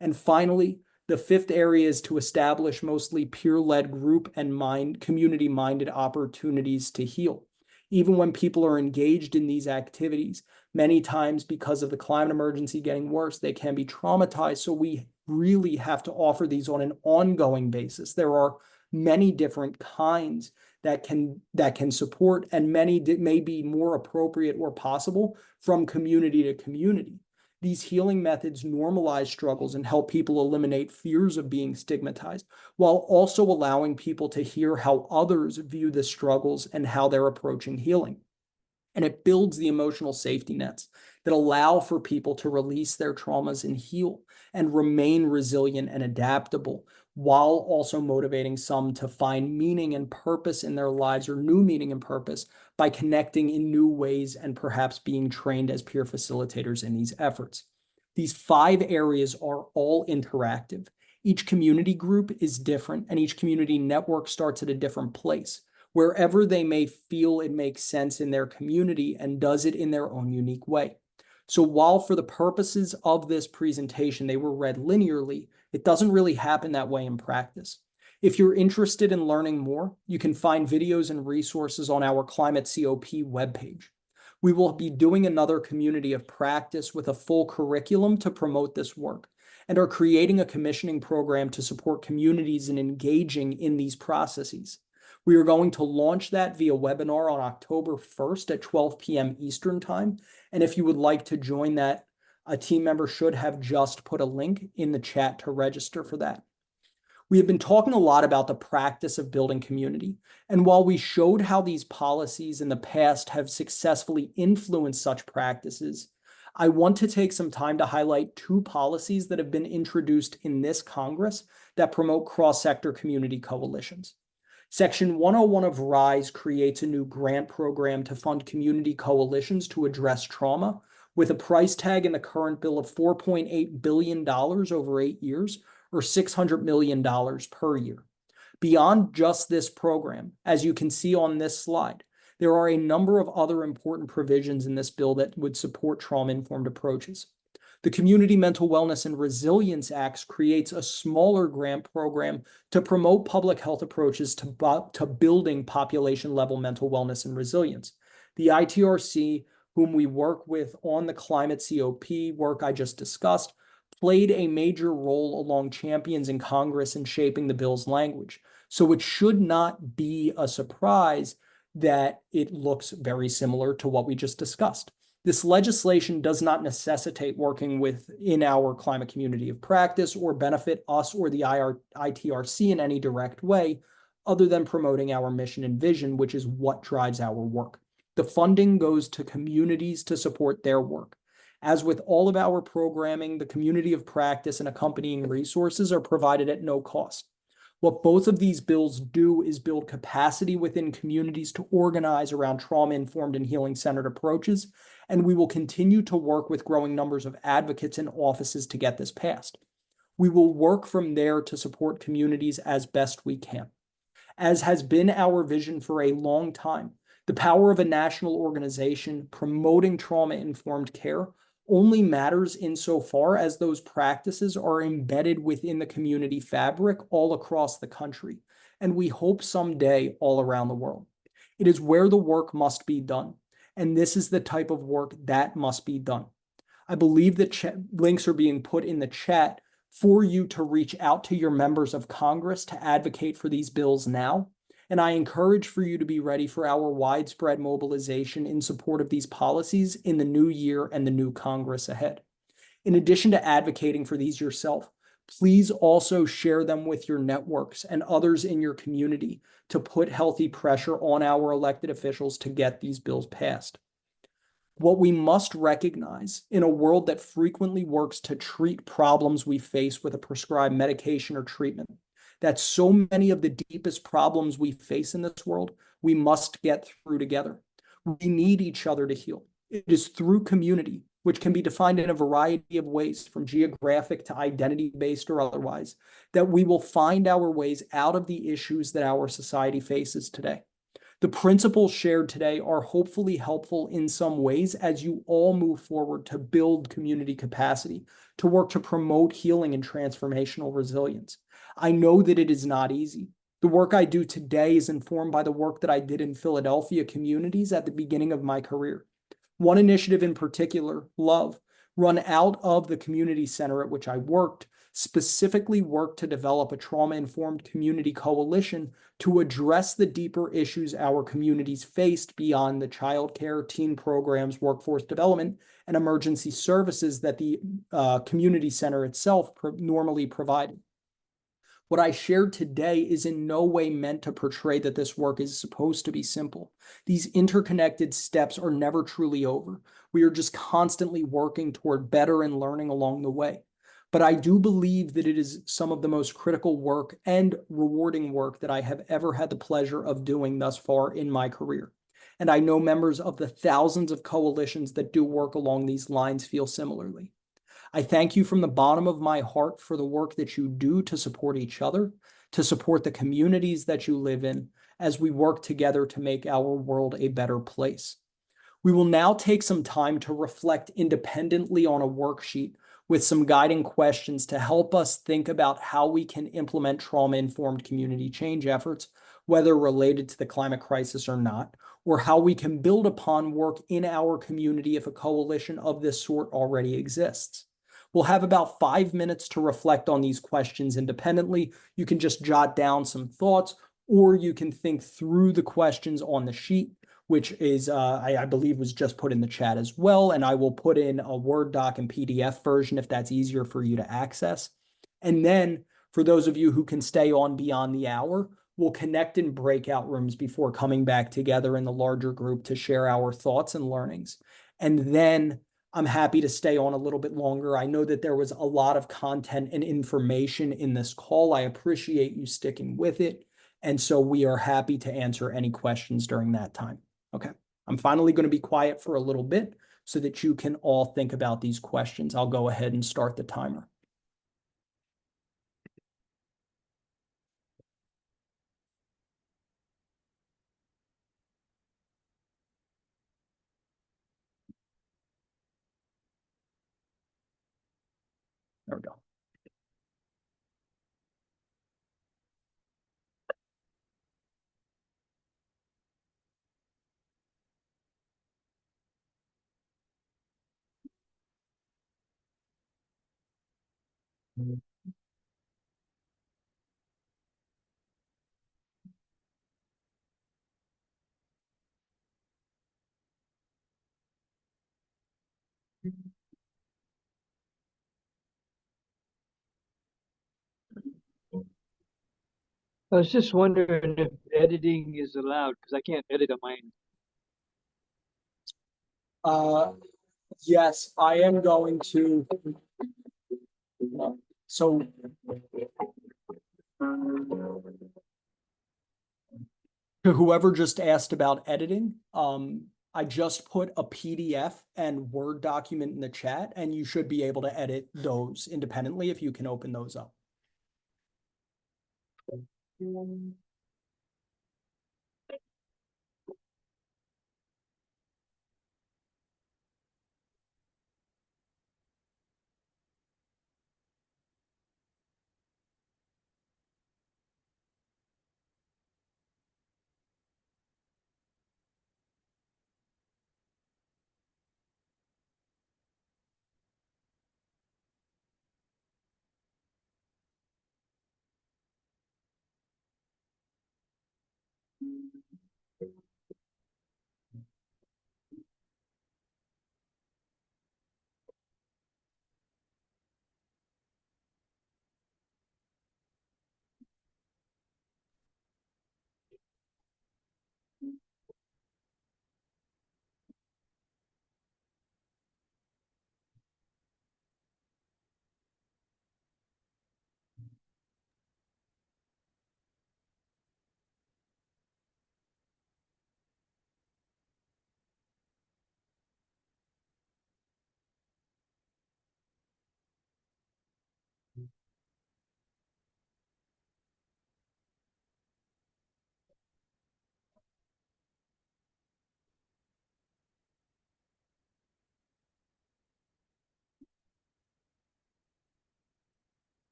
And finally, the fifth area is to establish mostly peer-led group and community-minded opportunities to heal. Even when people are engaged in these activities, many times because of the climate emergency getting worse, they can be traumatized. So we really have to offer these on an ongoing basis. There are many different kinds that can support, and many may be more appropriate or possible from community to community. These healing methods normalize struggles and help people eliminate fears of being stigmatized, while also allowing people to hear how others view the struggles and how they're approaching healing. And it builds the emotional safety nets that allow for people to release their traumas and heal and remain resilient and adaptable, while also motivating some to find meaning and purpose in their lives, or new meaning and purpose, by connecting in new ways and perhaps being trained as peer facilitators in these efforts. These 5 areas are all interactive. Each community group is different, and each community network starts at a different place, wherever they may feel it makes sense in their community, and does it in their own unique way. So while for the purposes of this presentation, they were read linearly, it doesn't really happen that way in practice. If you're interested in learning more, you can find videos and resources on our Climate COP webpage. We will be doing another community of practice with a full curriculum to promote this work, and are creating a commissioning program to support communities in engaging in these processes. We are going to launch that via webinar on October 1st at 12 p.m. Eastern Time. And if you would like to join that, a team member should have just put a link in the chat to register for that. We have been talking a lot about the practice of building community. And while we showed how these policies in the past have successfully influenced such practices, I want to take some time to highlight 2 policies that have been introduced in this Congress that promote cross-sector community coalitions. Section 101 of RISE creates a new grant program to fund community coalitions to address trauma, with a price tag in the current bill of $4.8 billion over 8 years, or $600 million per year. Beyond just this program, as you can see on this slide, there are a number of other important provisions in this bill that would support trauma-informed approaches. The Community Mental Wellness and Resilience Act creates a smaller grant program to promote public health approaches to building population-level mental wellness and resilience. The ITRC, whom we work with on the climate COP work I just discussed, played a major role along champions in Congress in shaping the bill's language. So it should not be a surprise that it looks very similar to what we just discussed. This legislation does not necessitate working within our climate community of practice or benefit us or the ITRC in any direct way, other than promoting our mission and vision, which is what drives our work. The funding goes to communities to support their work. As with all of our programming, the community of practice and accompanying resources are provided at no cost. What both of these bills do is build capacity within communities to organize around trauma-informed and healing-centered approaches, and we will continue to work with growing numbers of advocates and offices to get this passed. We will work from there to support communities as best we can. As has been our vision for a long time, the power of a national organization promoting trauma-informed care only matters insofar as those practices are embedded within the community fabric all across the country, and we hope someday all around the world. It is where the work must be done, and this is the type of work that must be done. I believe that links are being put in the chat for you to reach out to your members of Congress to advocate for these bills now. And I encourage for you to be ready for our widespread mobilization in support of these policies in the new year and the new Congress ahead. In addition to advocating for these yourself, please also share them with your networks and others in your community to put healthy pressure on our elected officials to get these bills passed. What we must recognize in a world that frequently works to treat problems we face with a prescribed medication or treatment, that so many of the deepest problems we face in this world, we must get through together. We need each other to heal. It is through community, which can be defined in a variety of ways, from geographic to identity-based or otherwise, that we will find our ways out of the issues that our society faces today. The principles shared today are hopefully helpful in some ways as you all move forward to build community capacity, to work to promote healing and transformational resilience. I know that it is not easy. The work I do today is informed by the work that I did in Philadelphia communities at the beginning of my career. One initiative in particular, Love, run out of the community center at which I worked, specifically worked to develop a trauma-informed community coalition to address the deeper issues our communities faced beyond the childcare, teen programs, workforce development, and emergency services that the community center itself normally provided. What I shared today is in no way meant to portray that this work is supposed to be simple. These interconnected steps are never truly over. We are just constantly working toward better and learning along the way. But I do believe that it is some of the most critical work and rewarding work that I have ever had the pleasure of doing thus far in my career. And I know members of the thousands of coalitions that do work along these lines feel similarly. I thank you from the bottom of my heart for the work that you do to support each other, to support the communities that you live in, as we work together to make our world a better place. We will now take some time to reflect independently on a worksheet with some guiding questions to help us think about how we can implement trauma-informed community change efforts, whether related to the climate crisis or not, or how we can build upon work in our community if a coalition of this sort already exists. We'll have about 5 minutes to reflect on these questions independently. You can just jot down some thoughts, or you can think through the questions on the sheet, which is, I believe, was just put in the chat as well. And I will put in a Word doc and PDF version if that's easier for you to access. And then for those of you who can stay on beyond the hour, we'll connect in breakout rooms before coming back together in the larger group to share our thoughts and learnings. And then I'm happy to stay on a little bit longer. I know that there was a lot of content and information in this call. I appreciate you sticking with it. And so we are happy to answer any questions during that time. Okay, I'm finally going to be quiet for a little bit so that you can all think about these questions. I'll go ahead and start the timer. There we go. I was just wondering if editing is allowed because I can't edit on mine. Yes, I am going to. So to whoever just asked about editing, I just put a PDF and Word document in the chat, and you should be able to edit those independently if you can open those up.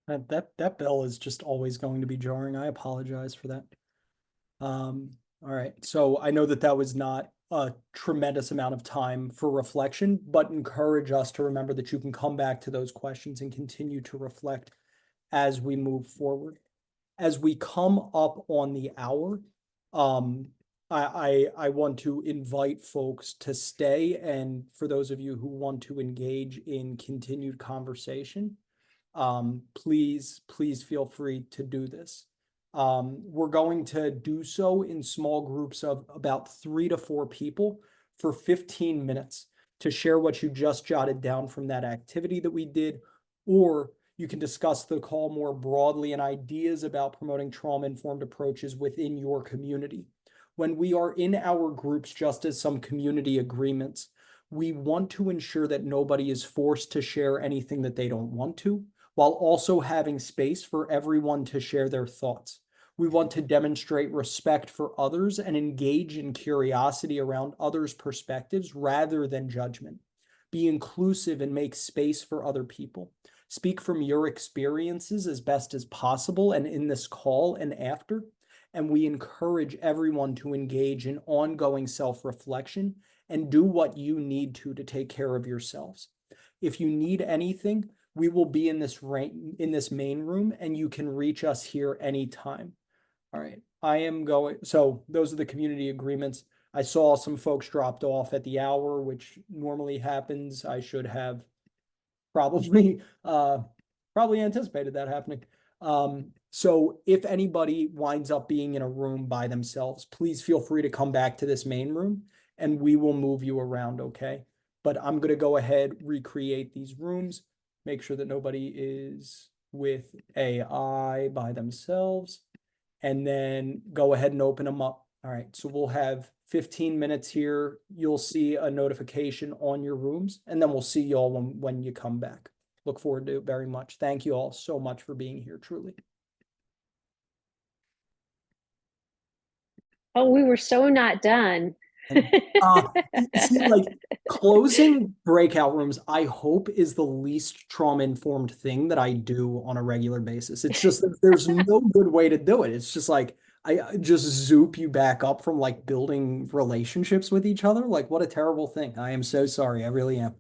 That bell is just always going to be jarring. I apologize for that. All right. So I know that that was not a tremendous amount of time for reflection, but encourage us to remember that you can come back to those questions and continue to reflect as we move forward. As we come up on the hour, I want to invite folks to stay, and for those of you who want to engage in continued conversation, please feel free to do this. We're going to do so in small groups of about 3 to 4 people for 15 minutes to share what you just jotted down from that activity that we did, or you can discuss the call more broadly and ideas about promoting trauma-informed approaches within your community. When we are in our groups, just as some community agreements, we want to ensure that nobody is forced to share anything that they don't want to, while also having space for everyone to share their thoughts. We want to demonstrate respect for others and engage in curiosity around others' perspectives rather than judgment. Be inclusive and make space for other people. Speak from your experiences as best as possible and in this call and after. And we encourage everyone to engage in ongoing self-reflection and do what you need to take care of yourselves. If you need anything, we will be in this main room and you can reach us here anytime. All right, I am going, so those are the community agreements. I saw some folks dropped off at the hour, which normally happens. I should have probably probably anticipated that happening. So if anybody winds up being in a room by themselves, please feel free to come back to this main room and we will move you around, okay? But I'm gonna go ahead, recreate these rooms, make sure that nobody is with AI by themselves, and then go ahead and open them up. All right, so we'll have 15 minutes here. You'll see a notification on your rooms, and then we'll see you all when you come back. Look forward to it very much. Thank you all so much for being here, truly. Oh, we were so not done. And see, like Closing breakout rooms, I hope, is the least trauma-informed thing that I do on a regular basis. It's just that there's no good way to do it. It's just like I just zoop you back up from like building relationships with each other. Like, what a terrible thing. I am so sorry. I really am.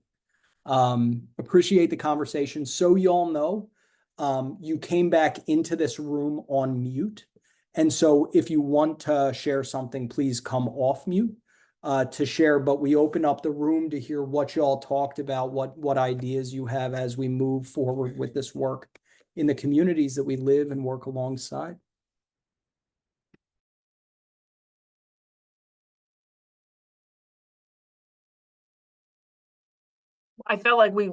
Appreciate the conversation. So y'all know, you came back into this room on mute. And so if you want to share something, please come off mute to share. But we open up the room to hear what y'all talked about, what ideas you have as we move forward with this work in the communities that we live and work alongside. I felt like we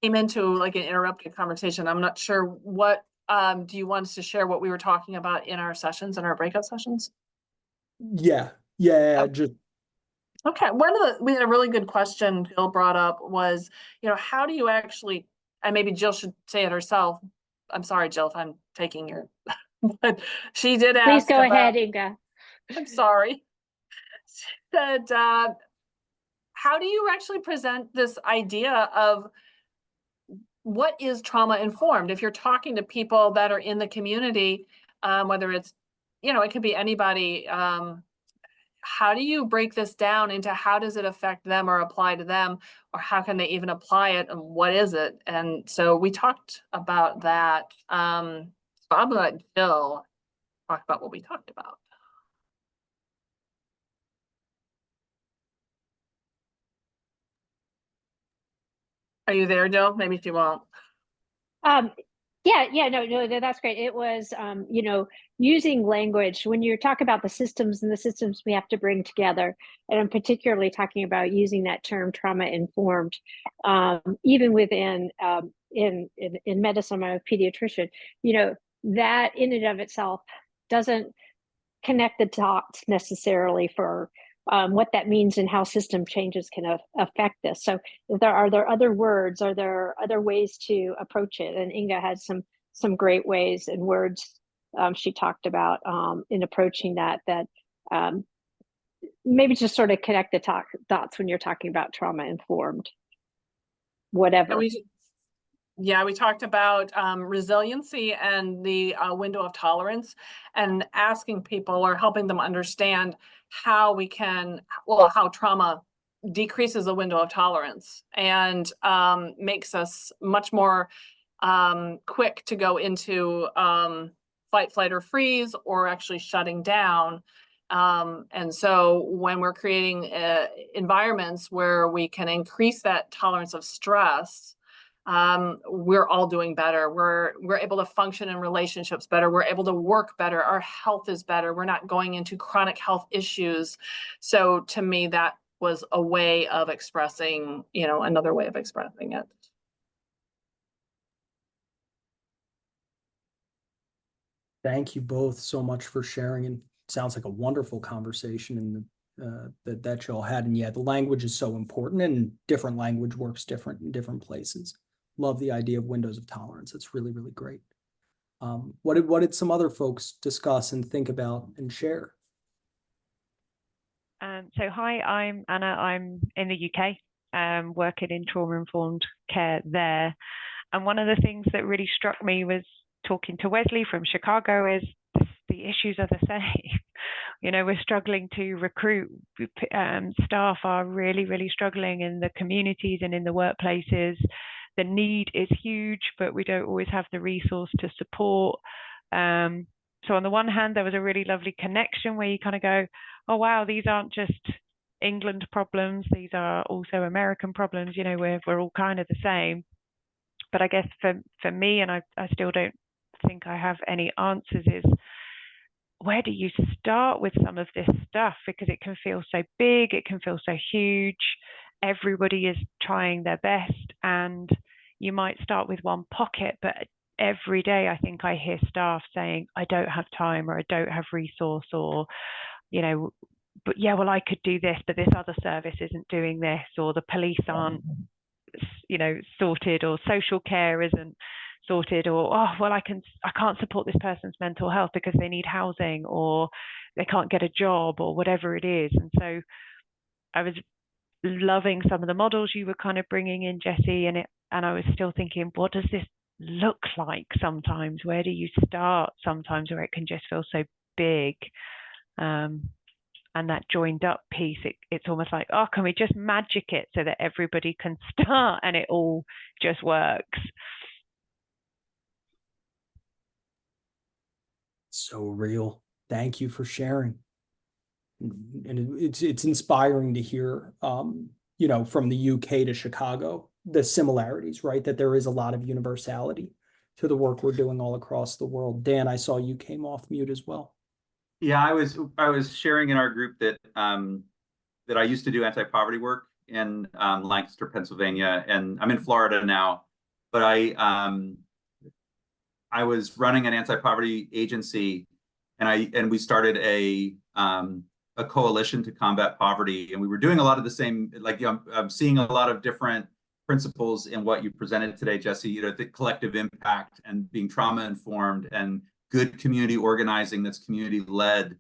came into like an interrupted conversation. I'm not sure what, do you want us to share what we were talking about in our sessions, in our breakout sessions? Yeah, just Okay, we had a really good question Jill brought up was, how do you actually, and maybe Jill should say it herself. I'm sorry, Jill, if I'm taking your, but she did ask. Please go ahead, Inga. I'm sorry. She said, how do you actually present this idea of what is trauma informed? If you're talking to people that are in the community, whether it's, it could be anybody, how do you break this down into how does it affect them or apply to them, or how can they even apply it, and what is it? And so we talked about that. So I'm gonna let Jill talk about what we talked about. Are you there, Jill? Maybe she won't. Yeah, no, that's great. It was, using language when you talk about the systems and the systems we have to bring together. And I'm particularly talking about using that term trauma informed, even within, in medicine. I'm a pediatrician, that in and of itself doesn't connect the dots necessarily for what that means and how system changes can affect this. So are there other words? Are there other ways to approach it? And Inga had some great ways and words she talked about in approaching that maybe just sort of connect the dots when you're talking about trauma informed, whatever. Yeah, we talked about resiliency and the window of tolerance, and asking people or helping them understand how we can, how trauma decreases the window of tolerance and makes us much more quick to go into fight, flight, or freeze, or actually shutting down. And so when we're creating environments where we can increase that tolerance of stress, we're all doing better. We're able to function in relationships better. We're able to work better. Our health is better. We're not going into chronic health issues. So to me, that was a way of expressing, another way of expressing it. thank you both so much for sharing, and sounds like a wonderful conversation and that y'all had. And yeah, the language is so important, and different language works different in different places. Love the idea of windows of tolerance. It's really, really great. What did some other folks discuss and think about and share? So hi, I'm Anna. I'm in the UK, working in trauma-informed care there. And one of the things that really struck me was talking to Wesley from Chicago is the issues are the same. We're struggling to recruit. Staff are really, really struggling in the communities and in the workplaces. The need is huge, but we don't always have the resource to support. So on the one hand, there was a really lovely connection where you kind of go, oh, wow, these aren't just England problems. These are also American problems. We're all kind of the same. But I guess for me, and I still don't think I have any answers, is where do you start with some of this stuff? Because it can feel so big, it can feel so huge. Everybody is trying their best, and you might start with one pocket, but every day I think I hear staff saying, I don't have time, or I don't have resource, or, but yeah, well, I could do this, but this other service isn't doing this, or the police aren't, sorted, or social care isn't sorted, or, oh, well, I can't support this person's mental health because they need housing, or they can't get a job, or whatever it is. And so I was loving some of the models you were kind of bringing in, Jesse, and I was still thinking, what does this look like sometimes? Where do you start sometimes, where it can just feel so big? And that joined up piece, it's almost like, oh, can we just magic it so that everybody can start and it all just works? So real. Thank you for sharing. And it's inspiring to hear, you know, from the UK to Chicago, the similarities, right? That there is a lot of universality to the work we're doing all across the world. Dan, I saw you came off mute as well. Yeah, I was sharing in our group that that I used to do anti-poverty work in Lancaster, Pennsylvania, and I'm in Florida now. But I was running an anti-poverty agency, and we started a coalition to combat poverty, and we were doing a lot of the same. Like, you know, I'm seeing a lot of different principles in what you presented today, Jesse. You know, the collective impact and being trauma informed and good community organizing that's community led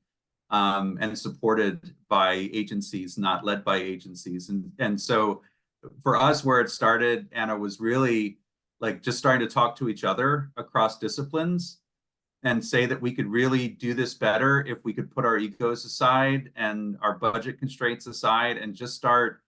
and supported by agencies, not led by agencies. And so for us, where it started, Anna, was really like just starting to talk to each other across disciplines and say that we could really do this better if we could put our egos aside and our budget constraints aside and just start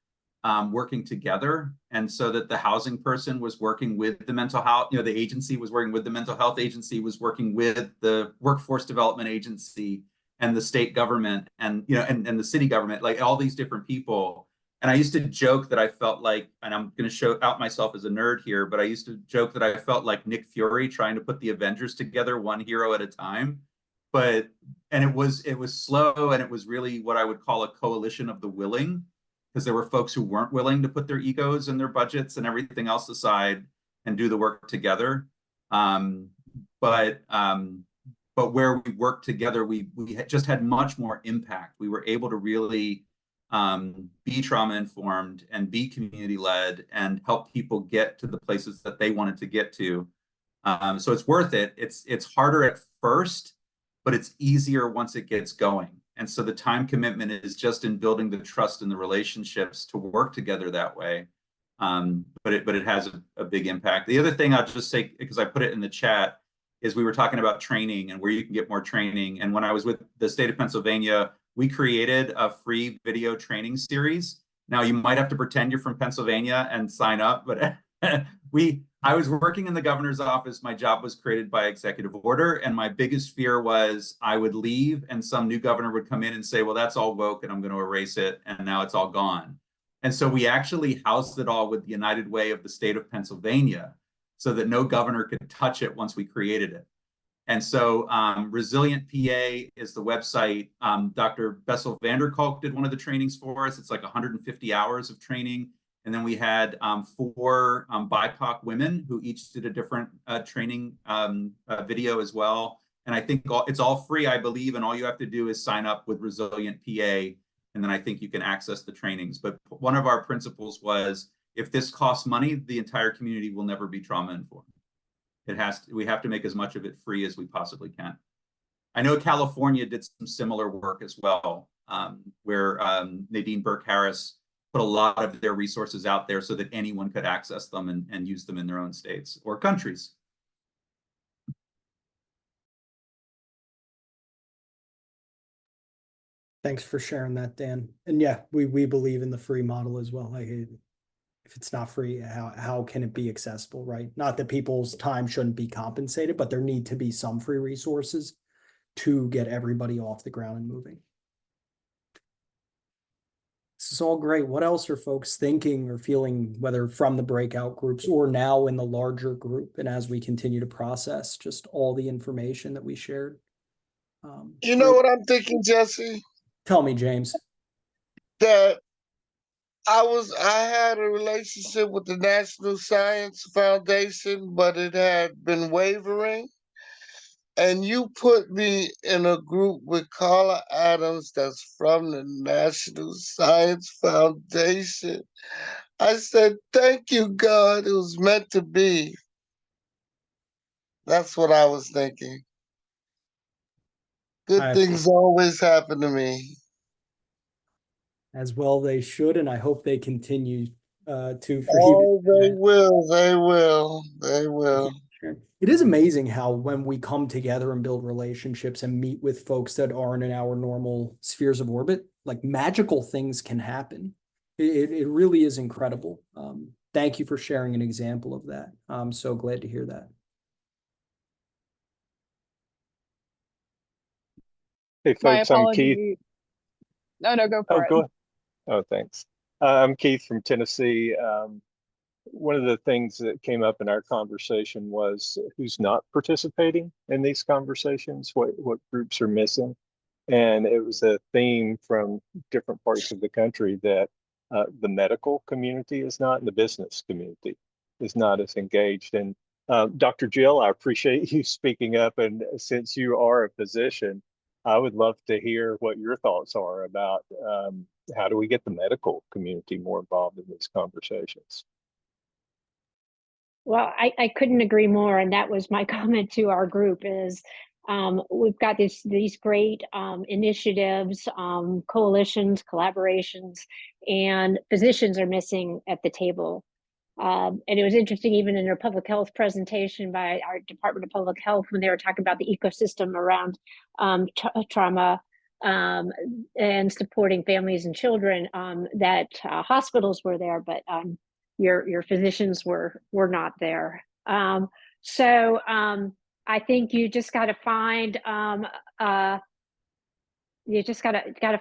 working together. And so that the housing person was working with the mental health, you know, the agency was working with the mental health agency, was working with the workforce development agency and the state government and, you know, and the city government, like all these different people. And I used to joke that I felt like, and I'm going to show out myself as a nerd here, but I used to joke that I felt like Nick Fury trying to put the Avengers together one hero at a time. But, and it was slow, and it was really what I would call a coalition of the willing, because there were folks who weren't willing to put their egos and their budgets and everything else aside and do the work together. But where we worked together, we just had much more impact. We were able to really be trauma informed and be community led and help people get to the places that they wanted to get to. So it's worth it. It's harder at first, but it's easier once it gets going. And so the time commitment is just in building the trust and the relationships to work together that way. But it has a big impact. The other thing I'll just say, because I put it in the chat, is we were talking about training and where you can get more training. And when I was with the state of Pennsylvania, we created a free video training series. Now, you might have to pretend you're from Pennsylvania and sign up, but I was working in the governor's office. My job was created by executive order. And my biggest fear was I would leave and some new governor would come in and say, well, that's all woke and I'm going to erase it. And now it's all gone. And so we actually housed it all with the United Way of the state of Pennsylvania so that no governor could touch it once we created it. And so Resilient PA is the website. Dr. Bessel Vanderkolk did one of the trainings for us. It's like 150 hours of training. And then we had 4 BIPOC women who each did a different training video as well. And I think it's all free, I believe, and all you have to do is sign up with Resilient PA, and then I think you can access the trainings. But one of our principles was, if this costs money, the entire community will never be trauma informed. We have to make as much of it free as we possibly can. I know California did some similar work as well, where Nadine Burke-Harris put a lot of their resources out there so that anyone could access them and use them in their own states or countries. Thanks for sharing that, Dan. And yeah, we believe in the free model as well. Like, if it's not free, how can it be accessible, right? Not that people's time shouldn't be compensated, but there need to be some free resources to get everybody off the ground and moving. This is all great. What else are folks thinking or feeling, whether from the breakout groups or now in the larger group, and as we continue to process just all the information that we shared? You know what I'm thinking, Jesse? Tell me, James. That I had a relationship with the National Science Foundation, but it had been wavering. And you put me in a group with Carla Adams that's from the National Science Foundation. I said, thank you, God. It was meant to be. That's what I was thinking. Good things always happen to me. As well they should, and I hope they continue to for Oh, they that. will, they will, they will. Sure. It is amazing how when we come together and build relationships and meet with folks that aren't in our normal spheres of orbit, like magical things can happen. It really is incredible. Thank you for sharing an example of that. I'm so glad to hear that. Hey My folks, I'm Keith. apologies. No, no, go Oh, for it. go ahead. Oh, thanks. I'm Keith from Tennessee. One of the things that came up in our conversation was who's not participating in these conversations, what groups are missing. And it was a theme from different parts of the country that the medical community is not, and the business community is not as engaged. And Dr. Jill, I appreciate you speaking up. And since you are a physician, I would love to hear what your thoughts are about how do we get the medical community more involved in these conversations? Well, I couldn't agree more, and that was my comment to our group is we've got these great initiatives, coalitions, collaborations, and physicians are missing at the table. And it was interesting, even in their public health presentation by our Department of Public Health, when they were talking about the ecosystem around trauma and supporting families and children, that hospitals were there, but your physicians were not there. So I think you just got to find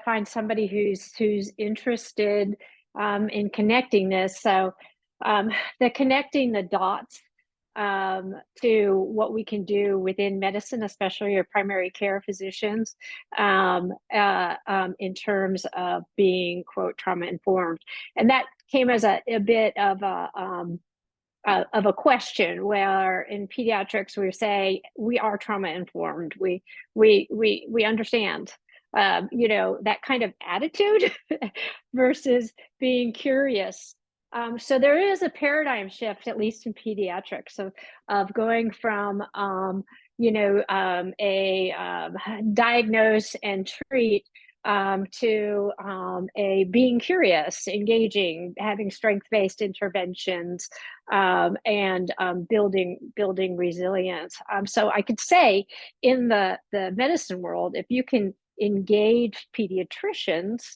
find somebody who's interested in connecting this. So the connecting the dots to what we can do within medicine, especially your primary care physicians, in terms of being, quote, trauma informed. And that came as a bit of a question where in pediatrics we say we are trauma informed. We understand, that kind of attitude versus being curious. So there is a paradigm shift, at least in pediatrics, of going from a diagnose and treat to a being curious, engaging, having strength-based interventions, and building resilience. So I could say in the medicine world, if you can engage pediatricians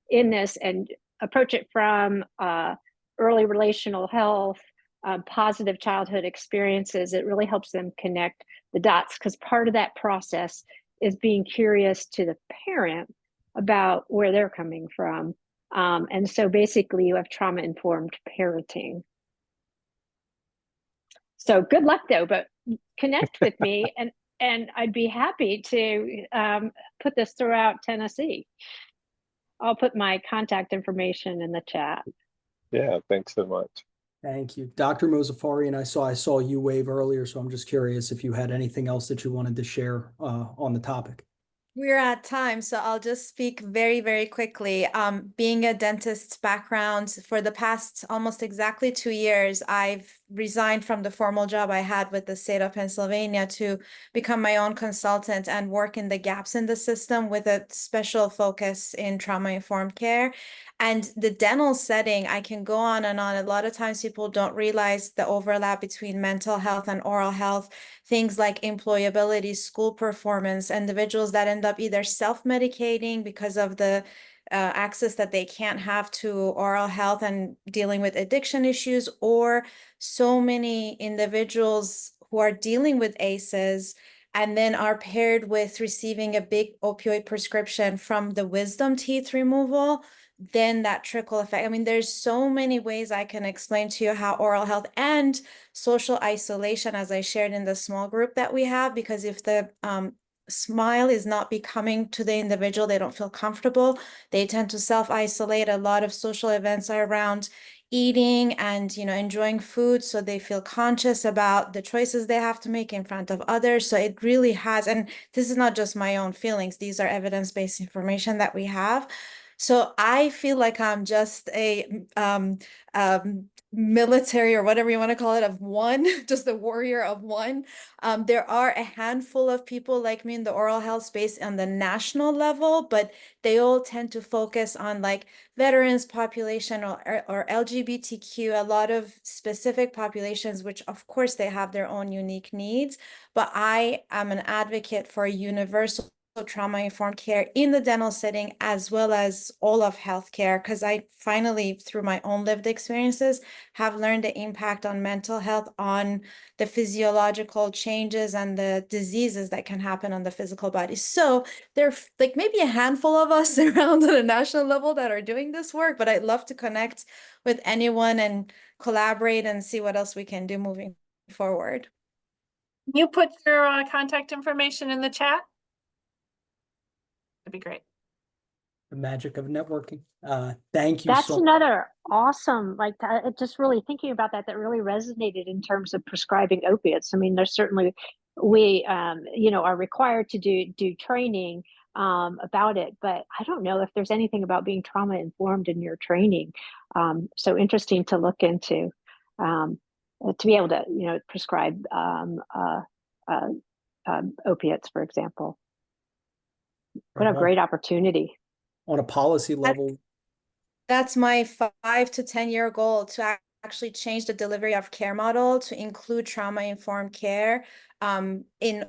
in this and approach it from early relational health, positive childhood experiences, it really helps them connect the dots, because part of that process is being curious to the parent about where they're coming from. And so basically you have trauma-informed parenting. So good luck though, but connect with me and I'd be happy to put this throughout Tennessee. I'll put my contact information in the chat. Yeah, thanks so much. Thank you. Dr. Mozaffarian, I saw you wave earlier, so I'm just curious if you had anything else that you wanted to share on the topic. We're at time, so I'll just speak very, very quickly. Being a dentist's background, for the past almost exactly 2 years, I've resigned from the formal job I had with the state of Pennsylvania to become my own consultant and work in the gaps in the system with a special focus in trauma-informed care. And the dental setting, I can go on and on. A lot of times people don't realize the overlap between mental health and oral health, things like employability, school performance, individuals that end up either self-medicating because of the access that they can't have to oral health and dealing with addiction issues, or so many individuals who are dealing with ACEs and then are paired with receiving a big opioid prescription from the wisdom teeth removal, then that trickle effect. I mean, there's so many ways I can explain to you how oral health and social isolation, as I shared in the small group that we have, because if the smile is not becoming to the individual, they don't feel comfortable, they tend to self-isolate. A lot of social events are around eating and enjoying food, so they feel conscious about the choices they have to make in front of others. So it really has, and this is not just my own feelings, these are evidence-based information that we have. So I feel like I'm just a military or whatever you want to call it of one, just a warrior of one. There are a handful of people like me in the oral health space on the national level, but they all tend to focus on like veterans population or LGBTQ, a lot of specific populations, which of course they have their own unique needs. But I am an advocate for universal trauma-informed care in the dental setting as well as all of healthcare, because I finally, through my own lived experiences, have learned the impact on mental health, on the physiological changes and the diseases that can happen on the physical body. So there are like maybe a handful of us around at a national level that are doing this work, but I'd love to connect with anyone and collaborate and see what else we can do moving forward. You put your contact information in the chat? That'd be great. The magic of networking. Thank you That's so much. another awesome, like just really thinking about that, that really resonated in terms of prescribing opiates. I mean, there's certainly, we, you know, are required to do training about it, but I don't know if there's anything about being trauma informed in your training. So interesting to look into, to be able to, you know, prescribe opiates, for example. What a Right on. great opportunity. On a policy level, That's my 5 to 10-year goal, to actually change the delivery of care model to include trauma-informed care in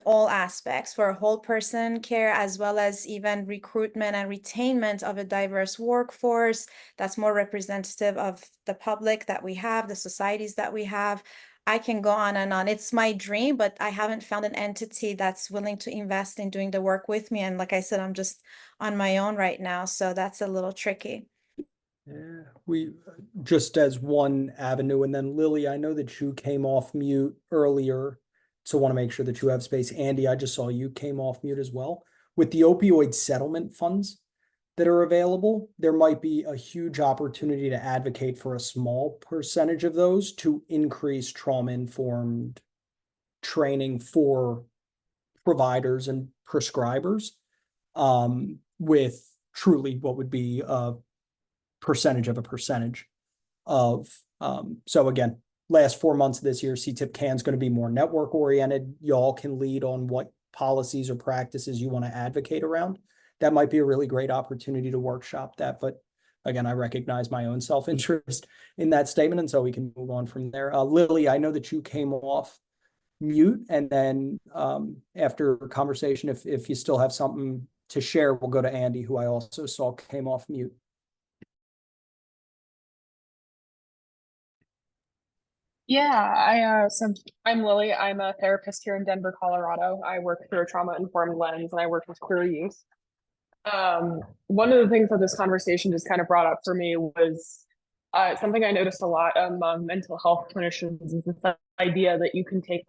all aspects, for whole person care, as well as even recruitment and retainment of a diverse workforce that's more representative of the public that we have, the societies that we have. I can go on and on. It's my dream, but I haven't found an entity that's willing to invest in doing the work with me. And like I said, I'm just on my own right now, so that's a little tricky. yeah, we just as one avenue. And then Lily, I know that you came off mute earlier, so want to make sure that you have space. Andy, I just saw you came off mute as well. With the opioid settlement funds that are available, there might be a huge opportunity to advocate for a small percentage of those to increase trauma-informed training for providers and prescribers, with truly what would be a percentage of a percentage of, so again, last 4 months of this year, CTIPP CAN is going to be more network oriented. Y'all can lead on what policies or practices you want to advocate around. That might be a really great opportunity to workshop that. But again, I recognize my own self-interest in that statement, and so we can move on from there. Lily, I know that you came off mute, and then after conversation, if you still have something to share, we'll go to Andy, who I also saw came off mute. Yeah, so I'm Lily. I'm a therapist here in Denver, Colorado. I work through a trauma-informed lens, and I work with queer youth. One of the things that this conversation just kind of brought up for me was something I noticed a lot among mental health clinicians is this idea that you can take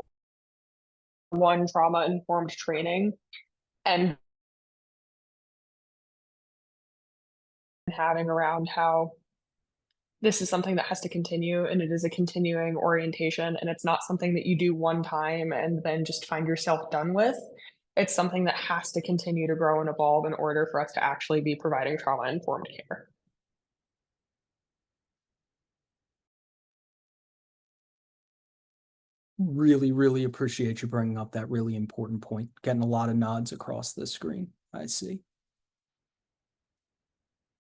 one trauma-informed training and having around how this is something that has to continue, and it is a continuing orientation, and it's not something that you do one time and then just find yourself done with. It's something that has to continue to grow and evolve in order for us to actually be providing trauma-informed care. Really, really appreciate you bringing up that really important point. Getting a lot of nods across the screen. I see.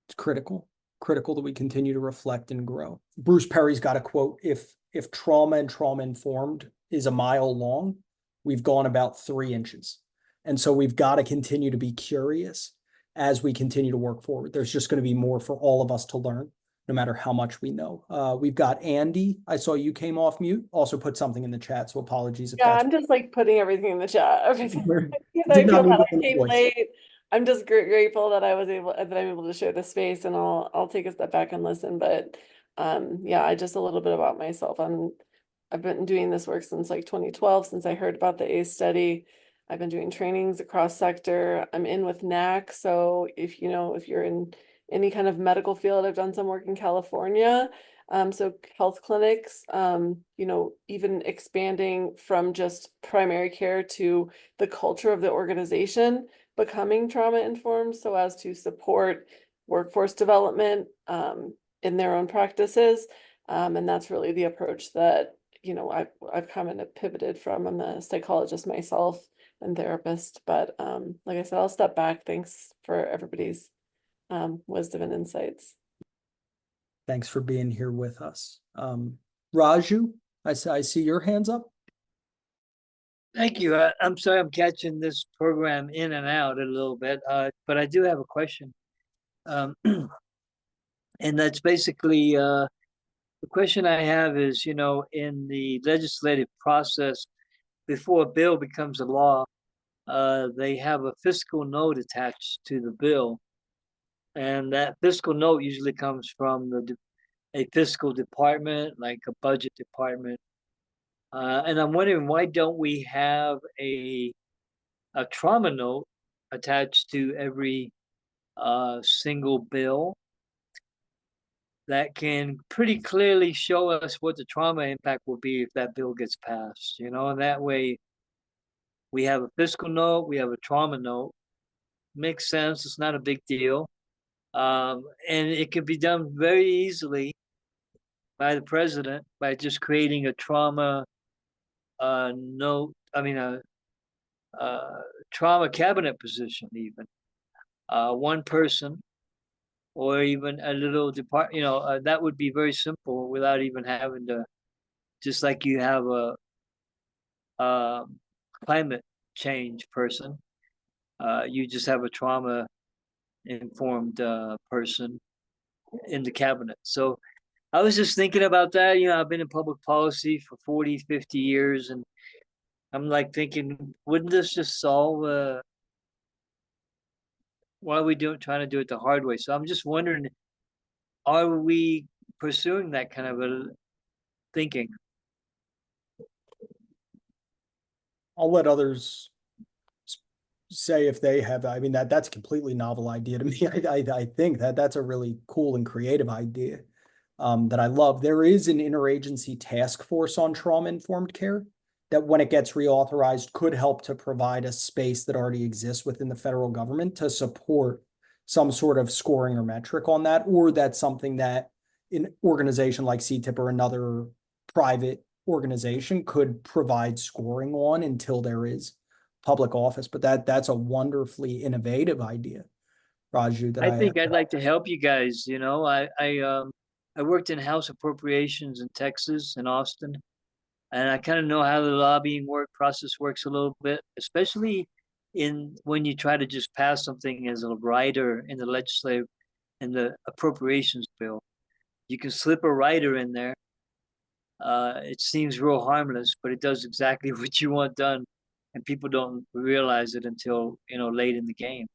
It's critical that we continue to reflect and grow. Bruce Perry's got a quote: if trauma and trauma-informed is a mile long, we've gone about 3 inches. And so we've got to continue to be curious as we continue to work forward. There's just going to be more for all of us to learn, no matter how much we know. We've got Andy. I saw you came off mute. Also put something in the chat, so apologies if Yeah, that's... I'm just like putting everything in the chat. Everything. Did I not feel mean that to I came voice. late. I'm just grateful that I'm able to share this space, and I'll take a step back and listen. But yeah, just a little bit about myself. I've been doing this work since like 2012, since I heard about the ACE study. I've been doing trainings across sector. I'm in with NAC, so if you're in any kind of medical field, I've done some work in California. So health clinics, even expanding from just primary care to the culture of the organization, becoming trauma informed so as to support workforce development in their own practices. And that's really the approach that, you know, I've kind of pivoted from. I'm a psychologist myself and therapist, but like I said, I'll step back. Thanks for everybody's wisdom and insights. Thanks for being here with us. Raju, I see your hands up. Thank you. I'm sorry I'm catching this program in and out a little bit, but I do have a question. And that's basically the question I have is, you know, in the legislative process, before a bill becomes a law, they have a fiscal note attached to the bill. And that fiscal note usually comes from a fiscal department, like a budget department. And I'm wondering, why don't we have a trauma note attached to every single bill that can pretty clearly show us what the trauma impact will be if that bill gets passed, you know, and that way we have a fiscal note, we have a trauma note. Makes sense, it's not a big deal. And it can be done very easily by the president by just creating a trauma note, trauma cabinet position even. One person or even a little department, you know, that would be very simple without even having to, just like you have a climate change person, you just have a trauma informed person in the cabinet. So I was just thinking about that. You know, I've been in public policy for 40, 50 years, and I'm like thinking, wouldn't this just solve why are we trying to do it the hard way? So I'm just wondering, are we pursuing that kind of a thinking? I'll let others say if they have. I mean, that's a completely novel idea to me. I think that's a really cool and creative idea that I love. There is an interagency task force on trauma-informed care that, when it gets reauthorized, could help to provide a space that already exists within the federal government to support some sort of scoring or metric on that, or that's something that an organization like CTIPP or another private organization could provide scoring on until there is public office. But that's a wonderfully innovative idea, Raju. I think I'd like to help you guys. You know, I worked in House appropriations in Texas and Austin, and I kind of know how the lobbying process works a little bit, especially when you try to just pass something as a rider in the appropriations bill. You can slip a rider in there. It seems real harmless, but it does exactly what you want done, and people don't realize it until, you know, late in the game.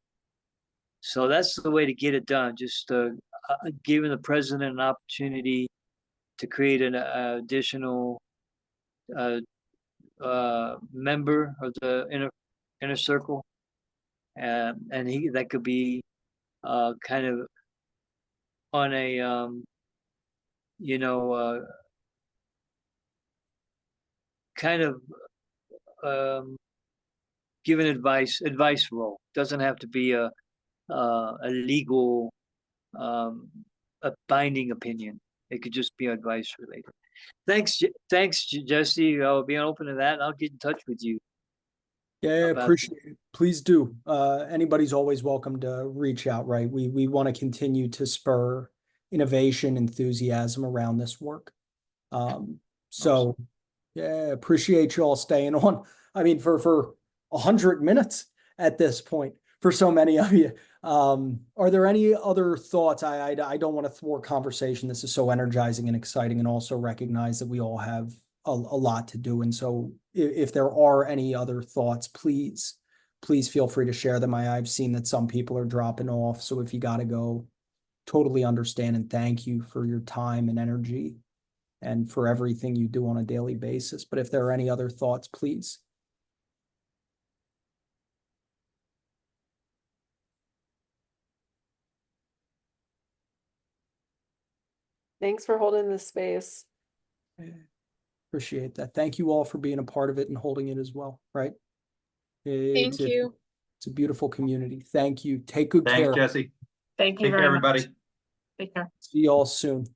So that's the way to get it done. Just giving the president an opportunity to create an additional member of the inner circle, and that could be kind of on a you know, kind of giving advice role. Doesn't have to be a legal a binding opinion. It could just be advice related. Thanks, Jesse. I'll be open to that. I'll get in touch with you. Yeah, appreciate it. Please do. Anybody's always welcome to reach out, right? We want to continue to spur innovation, enthusiasm around this work. So yeah, appreciate you all staying on. I mean, for 100 minutes at this point, for so many of you. Are there any other thoughts? I don't want to thwart conversation. This is so energizing and exciting, and also recognize that we all have a lot to do. And so if there are any other thoughts, please feel free to share them. I've seen that some people are dropping off. So if you got to go, totally understand, and thank you for your time and energy and for everything you do on a daily basis. But if there are any other thoughts, please. Thanks for holding this space. Appreciate that. Thank you all for being a part of it and holding it as well, right? Thank you. It's a beautiful community. Thank you. Take good care. Thanks, Jesse. Thank you Take care, very much. everybody. Take care. See you all soon.